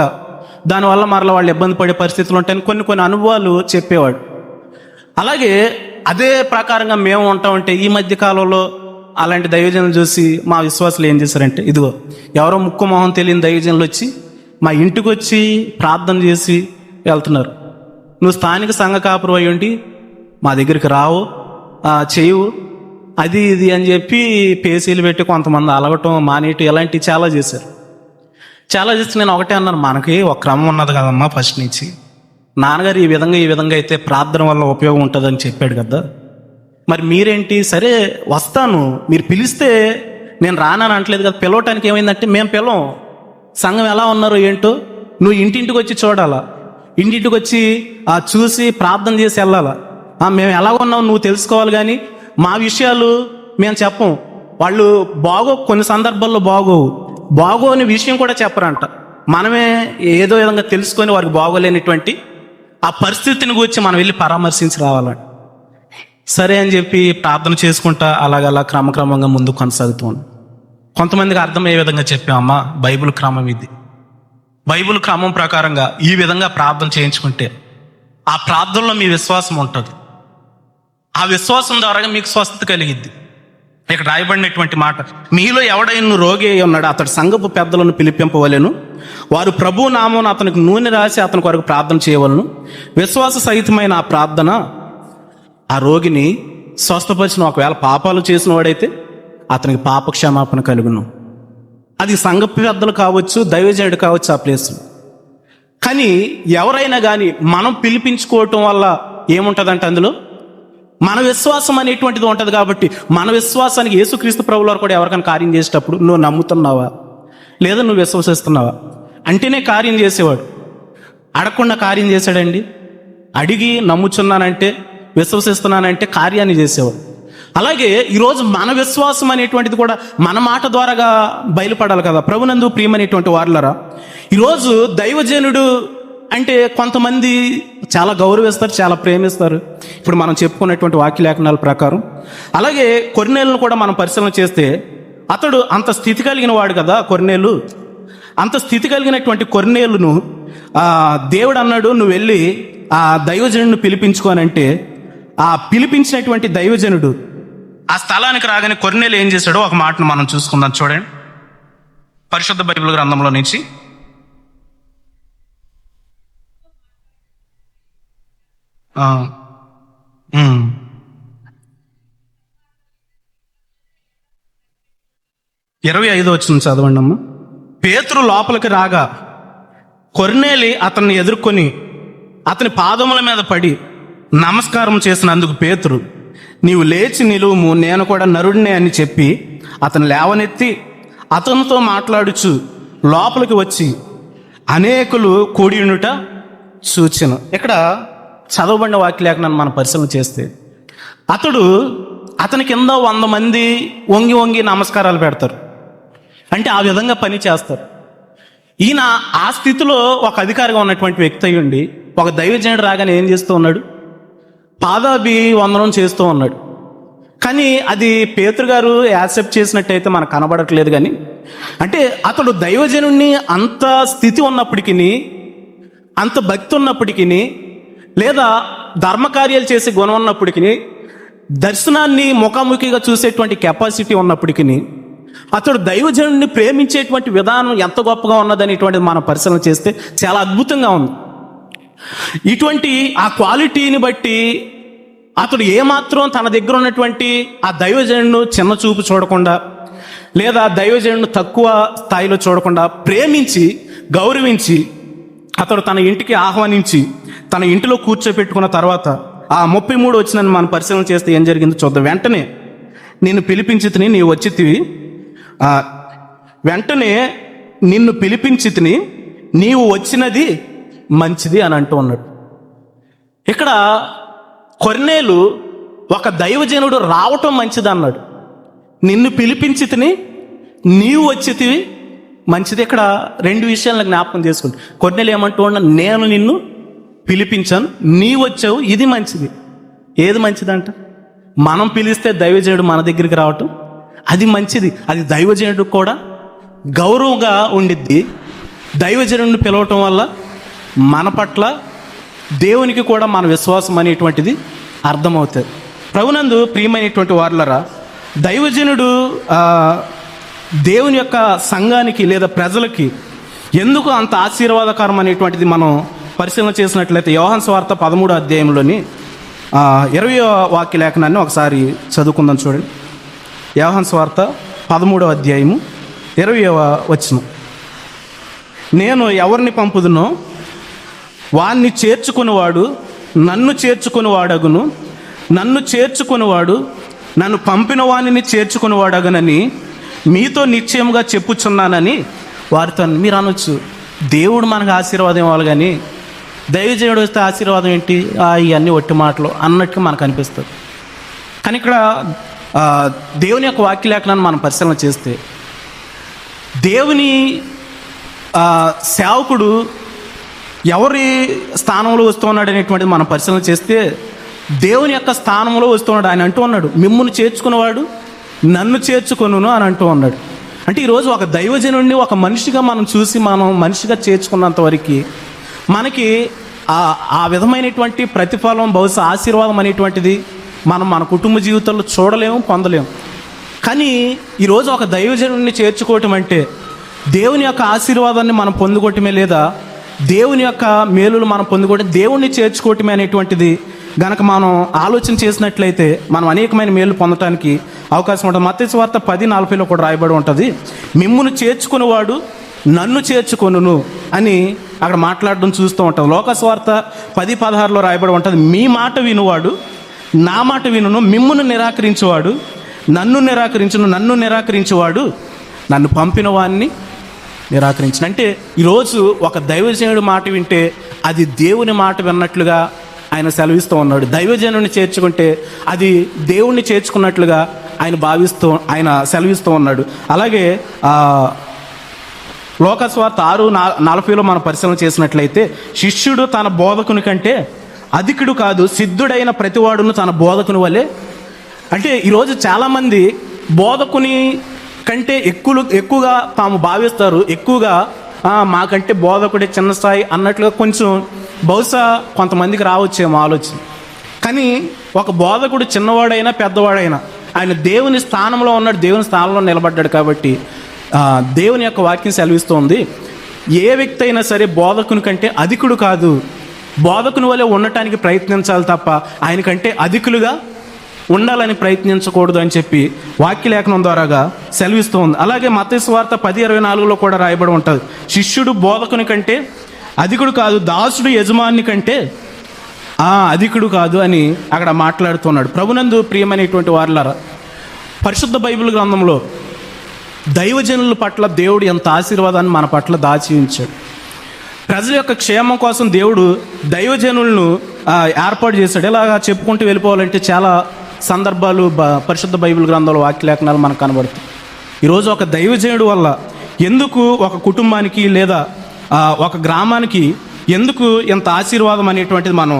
దానివల్ల మరలా వాళ్ళు ఇబ్బంది పడే పరిస్థితులు ఉంటాయని కొన్ని అనుభవాలు చెప్పేవాడు. అలాగే అదే ప్రకారంగా మేము ఉంటామంటే, ఈ మధ్య కాలంలో అలాంటి దైవజనులు చూసి మా విశ్వాసులు ఏం చేశారంటే, ఇదిగో ఎవరో ముక్కు మొహం తెలియని దైవజనులు వచ్చి మా ఇంటికి వచ్చి ప్రార్థన చేసి వెళ్తున్నారు. నువ్వు స్థానిక సంఘ కాపురం అయి ఉండి మా దగ్గరికి రావు, చేయవు, అది ఇది అని చెప్పి పేసీలు పెట్టి కొంతమంది అలగటం మానేయటం ఇలాంటివి చాలా చేశారు. చాలా చేస్తే నేను ఒకటే అన్నాను, మనకి ఒక క్రమం ఉన్నది కదమ్మా, ఫస్ట్ నుంచి నాన్నగారు ఈ విధంగా అయితే ప్రార్థన వల్ల ఉపయోగం ఉంటుందని చెప్పాడు కదా, మరి మీరేంటి, సరే వస్తాను, మీరు పిలిస్తే నేను రానని అనట్లేదు కదా. పిలవటానికి ఏమైందంటే, మేము పిలవం, సంఘం ఎలా ఉన్నారో ఏంటో నువ్వు ఇంటింటికి వచ్చి చూడాలా, ఇంటింటికి వచ్చి చూసి ప్రార్థన చేసి వెళ్ళాలా. మేము ఎలా ఉన్నావు నువ్వు తెలుసుకోవాలి, కానీ మా విషయాలు మేము చెప్పం. వాళ్ళు కొన్ని సందర్భాల్లో బాగోని విషయం కూడా చెప్పరంట. మనమే ఏదో విధంగా తెలుసుకొని వారికి బాగోలేనటువంటి ఆ పరిస్థితిని గురించి మనం వెళ్ళి పరామర్శించి రావాలంట. సరే అని చెప్పి ప్రార్థన చేసుకుంటా అలాగలా క్రమక్రమంగా ముందుకు కొనసాగుతాను. కొంతమందికి అర్థమయ్యే విధంగా చెప్పామమ్మా, బైబిల్ క్రమం ఇది, బైబిల్ క్రమం ప్రకారంగా ఈ విధంగా ప్రార్థన చేయించుకుంటే ఆ ప్రార్థనలో మీ విశ్వాసం ఉంటుంది, ఆ విశ్వాసం ద్వారా మీకు స్వస్థత కలిగిద్ది. ఇక్కడ రాయబడినటువంటి మాట, మీలో ఎవడైనా రోగి అయి ఉన్నాడు, అతడు సంఘపు పెద్దలను పిలిపింపవలెను, వారు ప్రభు నామమున అతనికి నూనె రాసి అతని కొరకు ప్రార్థన చేయవలను. విశ్వాస సహితమైన ఆ ప్రార్థన ఆ రోగిని స్వస్థపరిచిన. ఒకవేళ పాపాలు చేసిన వాడైతే అతనికి పాప క్షమాపణ కలుగును. అది సంఘ పెద్దలు కావచ్చు, దైవజనుడు కావచ్చు ఆ ప్లేస్లో. కానీ ఎవరైనా కానీ మనం పిలిపించుకోవటం వల్ల ఏముంటుందంటే, అందులో మన విశ్వాసం అనేటువంటిది ఉంటుంది. కాబట్టి మన విశ్వాసానికి యేసుక్రీస్తు ప్రభువు వారు కూడా ఎవరికైనా కార్యం చేసేటప్పుడు నువ్వు నమ్ముతున్నావా లేదా నువ్వు విశ్వసిస్తున్నావా అంటేనే కార్యం చేసేవాడు. అడగకుండా కార్యం చేశాడండి, అడిగి నమ్ముచున్నానంటే విశ్వసిస్తున్నానంటే కార్యాన్ని చేసేవాడు. అలాగే ఈరోజు మన విశ్వాసం అనేటువంటిది కూడా మన మాట ద్వారాగా బయలుపడాలి కదా. ప్రభునందు ప్రియమైనటువంటి వారులరా, ఈరోజు దైవజనుడు అంటే కొంతమంది చాలా గౌరవిస్తారు, చాలా ప్రేమిస్తారు. ఇప్పుడు మనం చెప్పుకున్నటువంటి వాక్య లేఖనాల ప్రకారం. అలాగే కొర్నేలును కూడా మనం పరిశీలన చేస్తే, అతడు అంత స్థితి కలిగిన వాడు కదా కొర్నేలు. అంత స్థితి కలిగినటువంటి కొర్నేలును దేవుడు అన్నాడు, నువ్వు వెళ్ళి ఆ దైవజనుడిని పిలిపించుకోనంటే, ఆ పిలిపించినటువంటి దైవజనుడు ఆ స్థలానికి రాగానే కొర్నేలు ఏం చేశాడో ఒక మాటను మనం చూసుకుందాం. చూడండి, పరిశుద్ధ బైబిల్ గ్రంథంలో నుంచి 25 వచ్చింది చదవండి అమ్మ. పేతురు లోపలికి రాగా కొర్నేలి అతన్ని ఎదుర్కొని అతని పాదముల మీద పడి నమస్కారం చేసినందుకు పేతురు, నీవు లేచి నిలువుము, నేను కూడా నరుడినే అని చెప్పి అతను లేవనెత్తి అతనితో మాట్లాడుచు లోపలికి వచ్చి అనేకులు కూడి ఉండుట చూచెను. ఇక్కడ చదవబడిన వాక్యలేఖనాన్ని మనం పరిశీలన చేస్తే, అతని కింద 100 మంది వంగి నమస్కారాలు పెడతారు, అంటే ఆ విధంగా పని చేస్తారు. ఈయన ఆ స్థితిలో ఒక అధికారిగా ఉన్నటువంటి వ్యక్తి అయ్యుండి ఒక దైవజనుడు రాగానే ఏం చేస్తూ ఉన్నాడు? పాదాభి వందనం చేస్తూ ఉన్నాడు. కానీ అది పేతురు గారు యాక్సెప్ట్ చేసినట్టయితే మనకు కనబడట్లేదు. కానీ అంటే అతడు దైవజనుడిని అంత స్థితి ఉన్నప్పటికీ, అంత భక్తి ఉన్నప్పటికీ, లేదా ధర్మకార్యాలు చేసే గుణం ఉన్నప్పటికీ, దర్శనాన్ని ముఖాముఖిగా చూసేటువంటి కెపాసిటీ ఉన్నప్పటికీ, అతడు దైవజనుడిని ప్రేమించేటువంటి విధానం ఎంత గొప్పగా ఉన్నదనేటువంటిది మనం పరిశీలన చేస్తే చాలా అద్భుతంగా ఉంది. ఇటువంటి ఆ క్వాలిటీని బట్టి అతడు ఏమాత్రం తన దగ్గర ఉన్నటువంటి ఆ దైవజనుడిని చిన్న చూపు చూడకుండా, లేదా దైవజనుడిని తక్కువ స్థాయిలో చూడకుండా ప్రేమించి, గౌరవించి అతడు తన ఇంటికి ఆహ్వానించి తన ఇంటిలో కూర్చోపెట్టుకున్న తర్వాత ఆ 33 వచ్చినని మనం పరిశీలన చేస్తే ఏం జరిగిందో చూద్దాం. వెంటనే నిన్ను పిలిపించితిని, నీవు వచ్చితివి. వెంటనే నిన్ను పిలిపించితిని, నీవు వచ్చినది మంచిది అని అంటూ ఉన్నాడు. ఇక్కడ కొర్నేలు ఒక దైవజనుడు రావటం మంచిది అన్నాడు. నిన్ను పిలిపించితిని, నీవు వచ్చితివి మంచిది. ఇక్కడ 2 విషయాలను జ్ఞాపకం చేసుకోండి. కొర్నేలు ఏమంటూ ఉన్నా, నేను నిన్ను పిలిపించాను, నీవు వచ్చావు, ఇది మంచిది. ఏది మంచిదంట? మనం పిలిస్తే దైవజనుడు మన దగ్గరికి రావటం అది మంచిది. అది దైవజనుడు కూడా గౌరవంగా ఉండిద్ది. దైవజనుడిని పిలవటం వల్ల మన పట్ల దేవునికి కూడా మన విశ్వాసం అనేటువంటిది అర్థమవుతుంది. ప్రభునందు ప్రియమైనటువంటి వారులరా, దైవజనుడు దేవుని యొక్క సంఘానికి లేదా ప్రజలకి ఎందుకు అంత ఆశీర్వాదకరం అనేటువంటిది మనం పరిశీలన చేసినట్లయితే యోహాను సువార్త 13వ అధ్యాయంలోని 20వ వాక్య లేఖనాన్ని ఒకసారి చదువుకుందాం. చూడండి, యోహాను సువార్త 13వ అధ్యాయము 20వ వచనం. నేను ఎవరిని పంపుదునో వాణ్ణి చేర్చుకునివాడు నన్ను చేర్చుకునివాడగును, నన్ను చేర్చుకునివాడు నన్ను పంపిన వాణిని చేర్చుకునివాడగనని మీతో నిశ్చయంగా చెప్పుచున్నానని వారితో. మీరు అనొచ్చు, దేవుడు మనకు ఆశీర్వాదం ఇవ్వాలి కానీ దైవజనుడు వస్తే ఆశీర్వాదం ఏంటి, ఇవన్నీ ఒట్టి మాటలు అన్నట్టుగా మనకు అనిపిస్తుంది. కానీ ఇక్కడ దేవుని యొక్క వాక్యలేఖనాన్ని మనం పరిశీలన చేస్తే దేవుని సేవకుడు ఎవరి స్థానంలో వస్తున్నాడు అనేటువంటిది మనం పరిశీలన చేస్తే దేవుని యొక్క స్థానంలో వస్తున్నాడు. ఆయన అంటూ ఉన్నాడు, మిమ్మును చేర్చుకున్నవాడు నన్ను చేర్చుకొనును అని అంటూ ఉన్నాడు. అంటే ఈరోజు ఒక దైవజనుడిని ఒక మనిషిగా మనం చూసి మనం మనిషిగా చేర్చుకున్నంత వరకు మనకి ఆ విధమైనటువంటి ప్రతిఫలం, బహుశా ఆశీర్వాదం అనేటువంటిది మనం మన కుటుంబ జీవితంలో చూడలేము, పొందలేము. కానీ ఈరోజు ఒక దైవజనుడిని చేర్చుకోవటం అంటే దేవుని యొక్క ఆశీర్వాదాన్ని మనం పొందుకోవటమే, లేదా దేవుని యొక్క మేలులు మనం పొందుకోవటం, దేవుణ్ణి చేర్చుకోవటమే అనేటువంటిది గనక మనం ఆలోచన చేసినట్లయితే మనం అనేకమైన మేలు పొందడానికి అవకాశం ఉంటుంది. మత్తయి సువార్త 10:40లో కూడా రాయబడి ఉంటుంది, మిమ్మును చేర్చుకునేవాడు నన్ను చేర్చుకొనును అని అక్కడ మాట్లాడడం చూస్తూ ఉంటుంది. లోక సువార్త 10:16లో రాయబడి ఉంటుంది, మీ మాట వినువాడు నా మాట వినును, మిమ్మును నిరాకరించేవాడు నన్ను నిరాకరించును, నన్ను నిరాకరించేవాడు నన్ను పంపిన వాడిని నిరాకరించిన. అంటే ఈరోజు ఒక దైవజనుడి మాట వింటే అది దేవుని మాట విన్నట్లుగా ఆయన సెలవిస్తూ ఉన్నాడు. దైవజనుడిని చేర్చుకుంటే అది దేవుణ్ణి చేర్చుకున్నట్లుగా ఆయన సెలవిస్తూ ఉన్నాడు. అలాగే లోకస్వార్త 6:40లో మనం పరిశీలన చేసినట్లయితే శిష్యుడు తన బోధకుని కంటే అధికుడు కాదు, సిద్ధుడైన ప్రతివాడును తన బోధకుని వలె. అంటే ఈరోజు చాలామంది బోధకుని కంటే ఎక్కువగా తాము భావిస్తారు, ఎక్కువగా మాకంటే బోధకుడే చిన్న స్థాయి అన్నట్లుగా కొంచెం బహుశా కొంతమందికి రావచ్చేమో ఆలోచన. కానీ ఒక బోధకుడు చిన్నవాడైనా పెద్దవాడైనా ఆయన దేవుని స్థానంలో ఉన్నాడు, దేవుని స్థానంలో నిలబడ్డాడు. కాబట్టి దేవుని యొక్క వాక్యం సెలవిస్తోంది, ఏ వ్యక్తి అయినా సరే బోధకుని కంటే అధికుడు కాదు, బోధకుని వలె ఉండటానికి ప్రయత్నించాలి తప్ప ఆయన కంటే అధికులుగా ఉండాలని ప్రయత్నించకూడదు అని చెప్పి వాక్యలేఖనం ద్వారాగా సెలవిస్తూ ఉంది. అలాగే మత్తయి సువార్త 10:24లో కూడా రాయబడి ఉంటుంది, శిష్యుడు బోధకుని కంటే అధికుడు కాదు, దాసుడు యజమాని కంటే అధికుడు కాదు అని అక్కడ మాట్లాడుతున్నాడు. ప్రభునందు ప్రియమైనటువంటి వారులారా, పరిశుద్ధ బైబిల్ గ్రంథంలో దైవజనుల పట్ల దేవుడు ఎంత ఆశీర్వాదాన్ని మన పట్ల దాచి ఉంచాడు. ప్రజల యొక్క క్షేమం కోసం దేవుడు దైవజనులను ఏర్పాటు చేశాడు. ఇలాగా చెప్పుకుంటూ వెళ్ళిపోవాలంటే చాలా సందర్భాలు పరిశుద్ధ బైబిల్ గ్రంథంలో వాక్యలేఖనాలు మనకు కనబడతాయి. ఈరోజు ఒక దైవజనుడు వల్ల ఎందుకు ఒక కుటుంబానికి లేదా ఒక గ్రామానికి ఎందుకు ఇంత ఆశీర్వాదం అనేటువంటిది మనం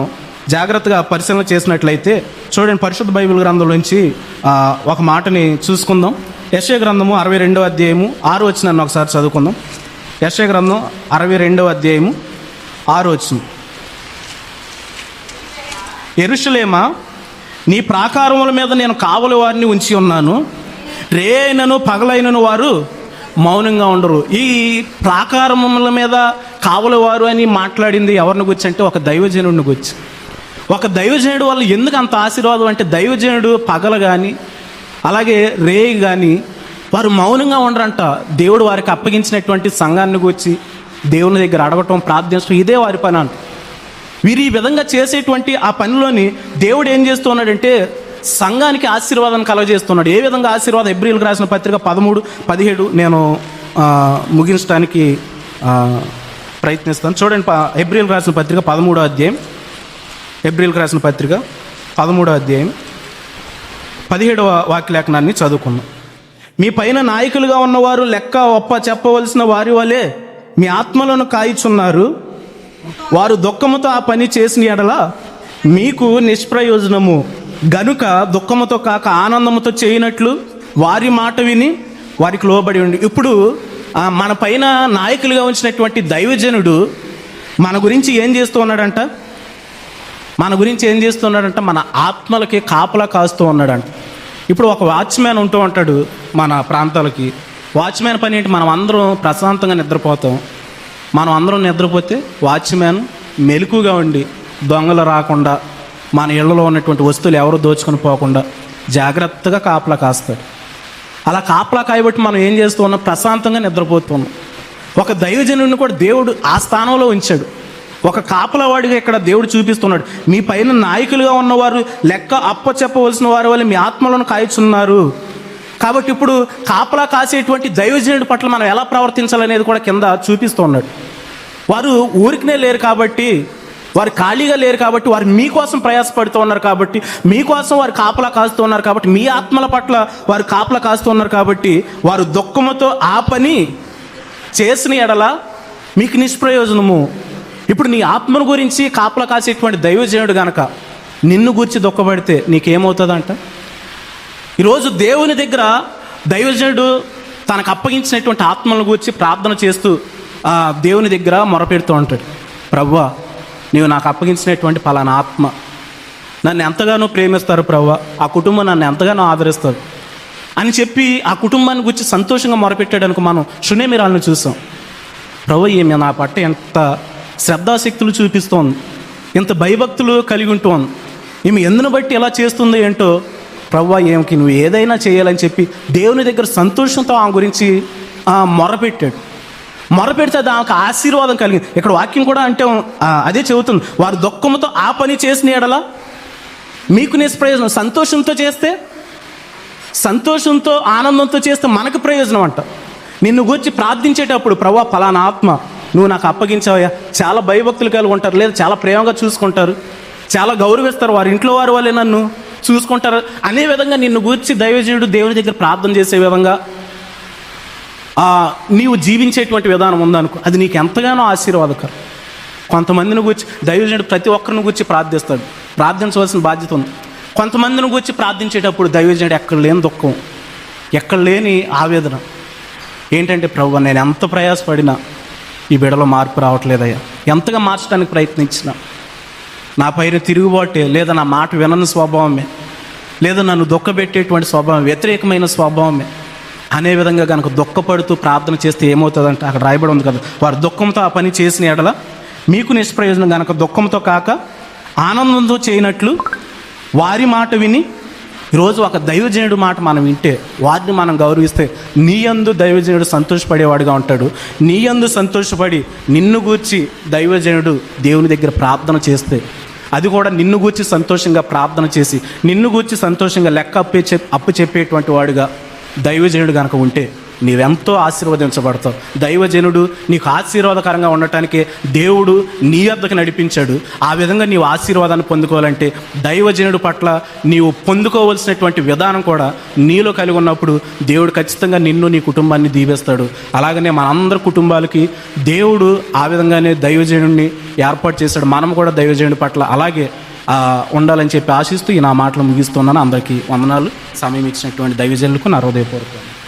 జాగ్రత్తగా పరిశీలన చేసినట్లయితే చూడండి, పరిశుద్ధ బైబిల్ గ్రంథంలోంచి ఒక మాటని చూసుకుందాం. యెషయా గ్రంథము 62వ అధ్యాయము 6వ వచనాన్ని ఒకసారి చదువుకుందాం. యెషయా గ్రంథం 62వ అధ్యాయము 6వ వచనం. యెరూషలేమా, నీ ప్రాకారముల మీద నేను కావలి వారిని ఉంచి ఉన్నాను, రేనను పగలైనను వారు మౌనంగా ఉండరు. ఈ ప్రాకారముల మీద కావలివారు అని మాట్లాడింది ఎవరిని గురించి అంటే ఒక దైవజనుడిని గురించి. ఒక దైవజనుడు వల్ల ఎందుకు అంత ఆశీర్వాదం అంటే, దైవజనుడు పగలు కానీ అలాగే రేయి కానీ వారు మౌనంగా ఉండరంట. దేవుడు వారికి అప్పగించినటువంటి సంఘాన్ని గురించి దేవుని దగ్గర అడగటం, ప్రార్థించడం, ఇదే వారి పని అంట. వీరు ఈ విధంగా చేసేటువంటి ఆ పనిలోని దేవుడు ఏం చేస్తున్నాడంటే సంఘానికి ఆశీర్వాదాన్ని కలగజేస్తున్నాడు. ఏ విధంగా ఆశీర్వాదం? హెబ్రీయులకు రాసిన పత్రిక 13-17 నేను ముగించడానికి ప్రయత్నిస్తాను. చూడండి, హెబ్రీయులకు రాసిన పత్రిక 13వ అధ్యాయం, హెబ్రీయులకు రాసిన పత్రిక 13వ అధ్యాయం 17వ వాక్యలేఖనాన్ని చదువుకున్నాం. మీ పైన నాయకులుగా ఉన్నవారు లెక్క ఒప్ప చెప్పవలసిన వారి వలె మీ ఆత్మలను కాయిచున్నారు. వారు దుఃఖముతో ఆ పని చేసిన ఎడల మీకు నిష్ప్రయోజనము గనుక దుఃఖముతో కాక ఆనందముతో చేయనట్లు వారి మాట విని వారికి లోబడి ఉండి. ఇప్పుడు మన పైన నాయకులుగా ఉంచినటువంటి దైవజనుడు మన గురించి ఏం చేస్తూ ఉన్నాడంట? మన ఆత్మలకి కాపలా కాస్తూ ఉన్నాడంట. ఇప్పుడు ఒక వాచ్మ్యాన్ ఉంటూ ఉంటాడు మన ప్రాంతాలకి. వాచ్మ్యాన్ పని ఏంటి? మనం అందరం ప్రశాంతంగా నిద్రపోతాం. మనం అందరం నిద్రపోతే వాచ్మ్యాన్ మెలకుగా ఉండి దొంగలు రాకుండా, మన ఇళ్లలో ఉన్నటువంటి వస్తువులు ఎవరు దోచుకొని పోకుండా జాగ్రత్తగా కాపలా కాస్తాడు. అలా కాపలా కాయబట్టి మనం ఏం చేస్తూ ఉన్నాం? ప్రశాంతంగా నిద్రపోతున్నాం. ఒక దైవజనుడిని కూడా దేవుడు ఆ స్థానంలో ఉంచాడు. ఒక కాపలావాడిగా ఇక్కడ దేవుడు చూపిస్తున్నాడు. మీ పైన నాయకులుగా ఉన్నవారు లెక్క అప్ప చెప్పవలసిన వారి వల్ల మీ ఆత్మలను కాయచున్నారు. కాబట్టి ఇప్పుడు కాపలా కాసేటువంటి దైవజనుడి పట్ల మనం ఎలా ప్రవర్తించాలనేది కూడా కింద చూపిస్తూ ఉన్నాడు. వారు ఊరికనే లేరు కాబట్టి, వారు ఖాళీగా లేరు కాబట్టి, వారు మీకోసం ప్రయాసపడుతూ ఉన్నారు కాబట్టి, మీకోసం వారు కాపలా కాస్తూ ఉన్నారు కాబట్టి, మీ ఆత్మల పట్ల వారు కాపలా కాస్తూ ఉన్నారు కాబట్టి, వారు దుఃఖముతో ఆ పని చేసిన ఎడల మీకు నిష్ప్రయోజనము. ఇప్పుడు నీ ఆత్మను గురించి కాపలా కాసేటువంటి దైవజనుడు గనక నిన్ను గురించి దుఃఖపడితే నీకేమవుతుందంట? ఈరోజు దేవుని దగ్గర దైవజనుడు తనకు అప్పగించినటువంటి ఆత్మలను గురించి ప్రార్థన చేస్తూ దేవుని దగ్గర మొరపెడుతూ ఉంటాడు. ప్రభువా, నీవు నాకు అప్పగించినటువంటి పలానా ఆత్మ నన్ను ఎంతగానో ప్రేమిస్తారు ప్రభువా, ఆ కుటుంబం నన్ను ఎంతగానో ఆదరిస్తారు అని చెప్పి ఆ కుటుంబాన్ని గురించి సంతోషంగా మొరపెట్టాడనుకో. మనం షునేమిరాలను చూసాం. ప్రభు, ఈమె నా పట్ల ఎంత శ్రద్ధాశక్తులు చూపిస్తోంది, ఎంత భయభక్తులు కలిగి ఉంటుంది, ఈమె ఎందును బట్టి ఎలా చేస్తుందో ఏంటో ప్రభువా, ఏమికి నువ్వు ఏదైనా చేయాలని చెప్పి దేవుని దగ్గర సంతోషంతో ఆమె గురించి మొరపెట్టాడు. మొరపెడితే దానికి ఆశీర్వాదం కలిగింది. ఇక్కడ వాక్యం కూడా అంటే అదే చెబుతుంది. వారు దుఃఖంతో ఆ పని చేసిన ఎడల మీకు నిష్ప్రయోజనం. సంతోషంతో ఆనందంతో చేస్తే మనకు ప్రయోజనం అంట. నిన్ను గురించి ప్రార్థించేటప్పుడు ప్రభువా, ఫలానా ఆత్మ నువ్వు నాకు అప్పగించావయ్యా, చాలా భయభక్తులు కలిగి ఉంటారు, లేదా చాలా ప్రేమగా చూసుకుంటారు, చాలా గౌరవిస్తారు, వారి ఇంట్లో వారి వాళ్ళే నన్ను చూసుకుంటారు అనే విధంగా నిన్ను గూర్చి దైవజనుడు దేవుని దగ్గర ప్రార్థన చేసే విధంగా నీవు జీవించేటువంటి విధానం ఉందనుకో, అది నీకు ఎంతగానో ఆశీర్వాదకరం. కొంతమందిని గూర్చి దైవజనుడు ప్రతి ఒక్కరిని గూర్చి ప్రార్థిస్తాడు, ప్రార్థించవలసిన బాధ్యత ఉంది. కొంతమందిని గూర్చి ప్రార్థించేటప్పుడు దైవజనుడు ఎక్కడ లేని దుఃఖం, ఎక్కడ లేని ఆవేదన ఏంటంటే, ప్రభువా, నేను ఎంత ప్రయాసపడినా ఈ బిడలో మార్పు రావట్లేదయ్యా, ఎంతగా మార్చడానికి ప్రయత్నించినా నా పైన తిరుగుబాటే, లేదా నా మాట వినని స్వభావమే, లేదా నన్ను దుఃఖపెట్టేటువంటి స్వభావం, వ్యతిరేకమైన స్వభావమే అనే విధంగా కనుక దుఃఖపడుతూ ప్రార్థన చేస్తే ఏమవుతుందంటే, అక్కడ రాయబడి ఉంది కదా, వారు దుఃఖంతో ఆ పని చేసిన ఎడల మీకు నిష్ప్రయోజనం కనుక దుఃఖంతో కాక ఆనందంతో చేయనట్లు వారి మాట విని. ఈరోజు ఒక దైవజనుడు మాట మనం వింటే, వారిని మనం గౌరవిస్తే, నీ యందు దైవజనుడు సంతోషపడేవాడుగా ఉంటాడు. నీ యందు సంతోషపడి నిన్ను గూర్చి దైవజనుడు దేవుని దగ్గర ప్రార్థన చేస్తే, అది కూడా నిన్ను గూర్చి సంతోషంగా ప్రార్థన చేసి నిన్ను గూర్చి సంతోషంగా లెక్క అప్పు చెప్పేటువంటి వాడుగా దైవజనుడు కనుక ఉంటే, నీవెంతో ఆశీర్వదించబడతావు. దైవజనుడు నీకు ఆశీర్వాదకరంగా ఉండటానికి దేవుడు నీ వద్దకు నడిపించాడు. ఆ విధంగా నీవు ఆశీర్వాదాన్ని పొందుకోవాలంటే దైవజనుడు పట్ల నీవు పొందుకోవలసినటువంటి విధానం కూడా నీలో కలిగి ఉన్నప్పుడు దేవుడు ఖచ్చితంగా నిన్ను నీ కుటుంబాన్ని దీవిస్తాడు. అలాగనే మనందరి కుటుంబాలకి దేవుడు ఆ విధంగానే దైవజనుడిని ఏర్పాటు చేశాడు. మనం కూడా దైవజనుడి పట్ల అలాగే ఉండాలని చెప్పి ఆశిస్తూ ఈ నా మాటలు ముగిస్తున్నాను. అందరికీ వందనాలు. సమయం ఇచ్చినటువంటి దైవజనులకు నా హృదయపూర్వకం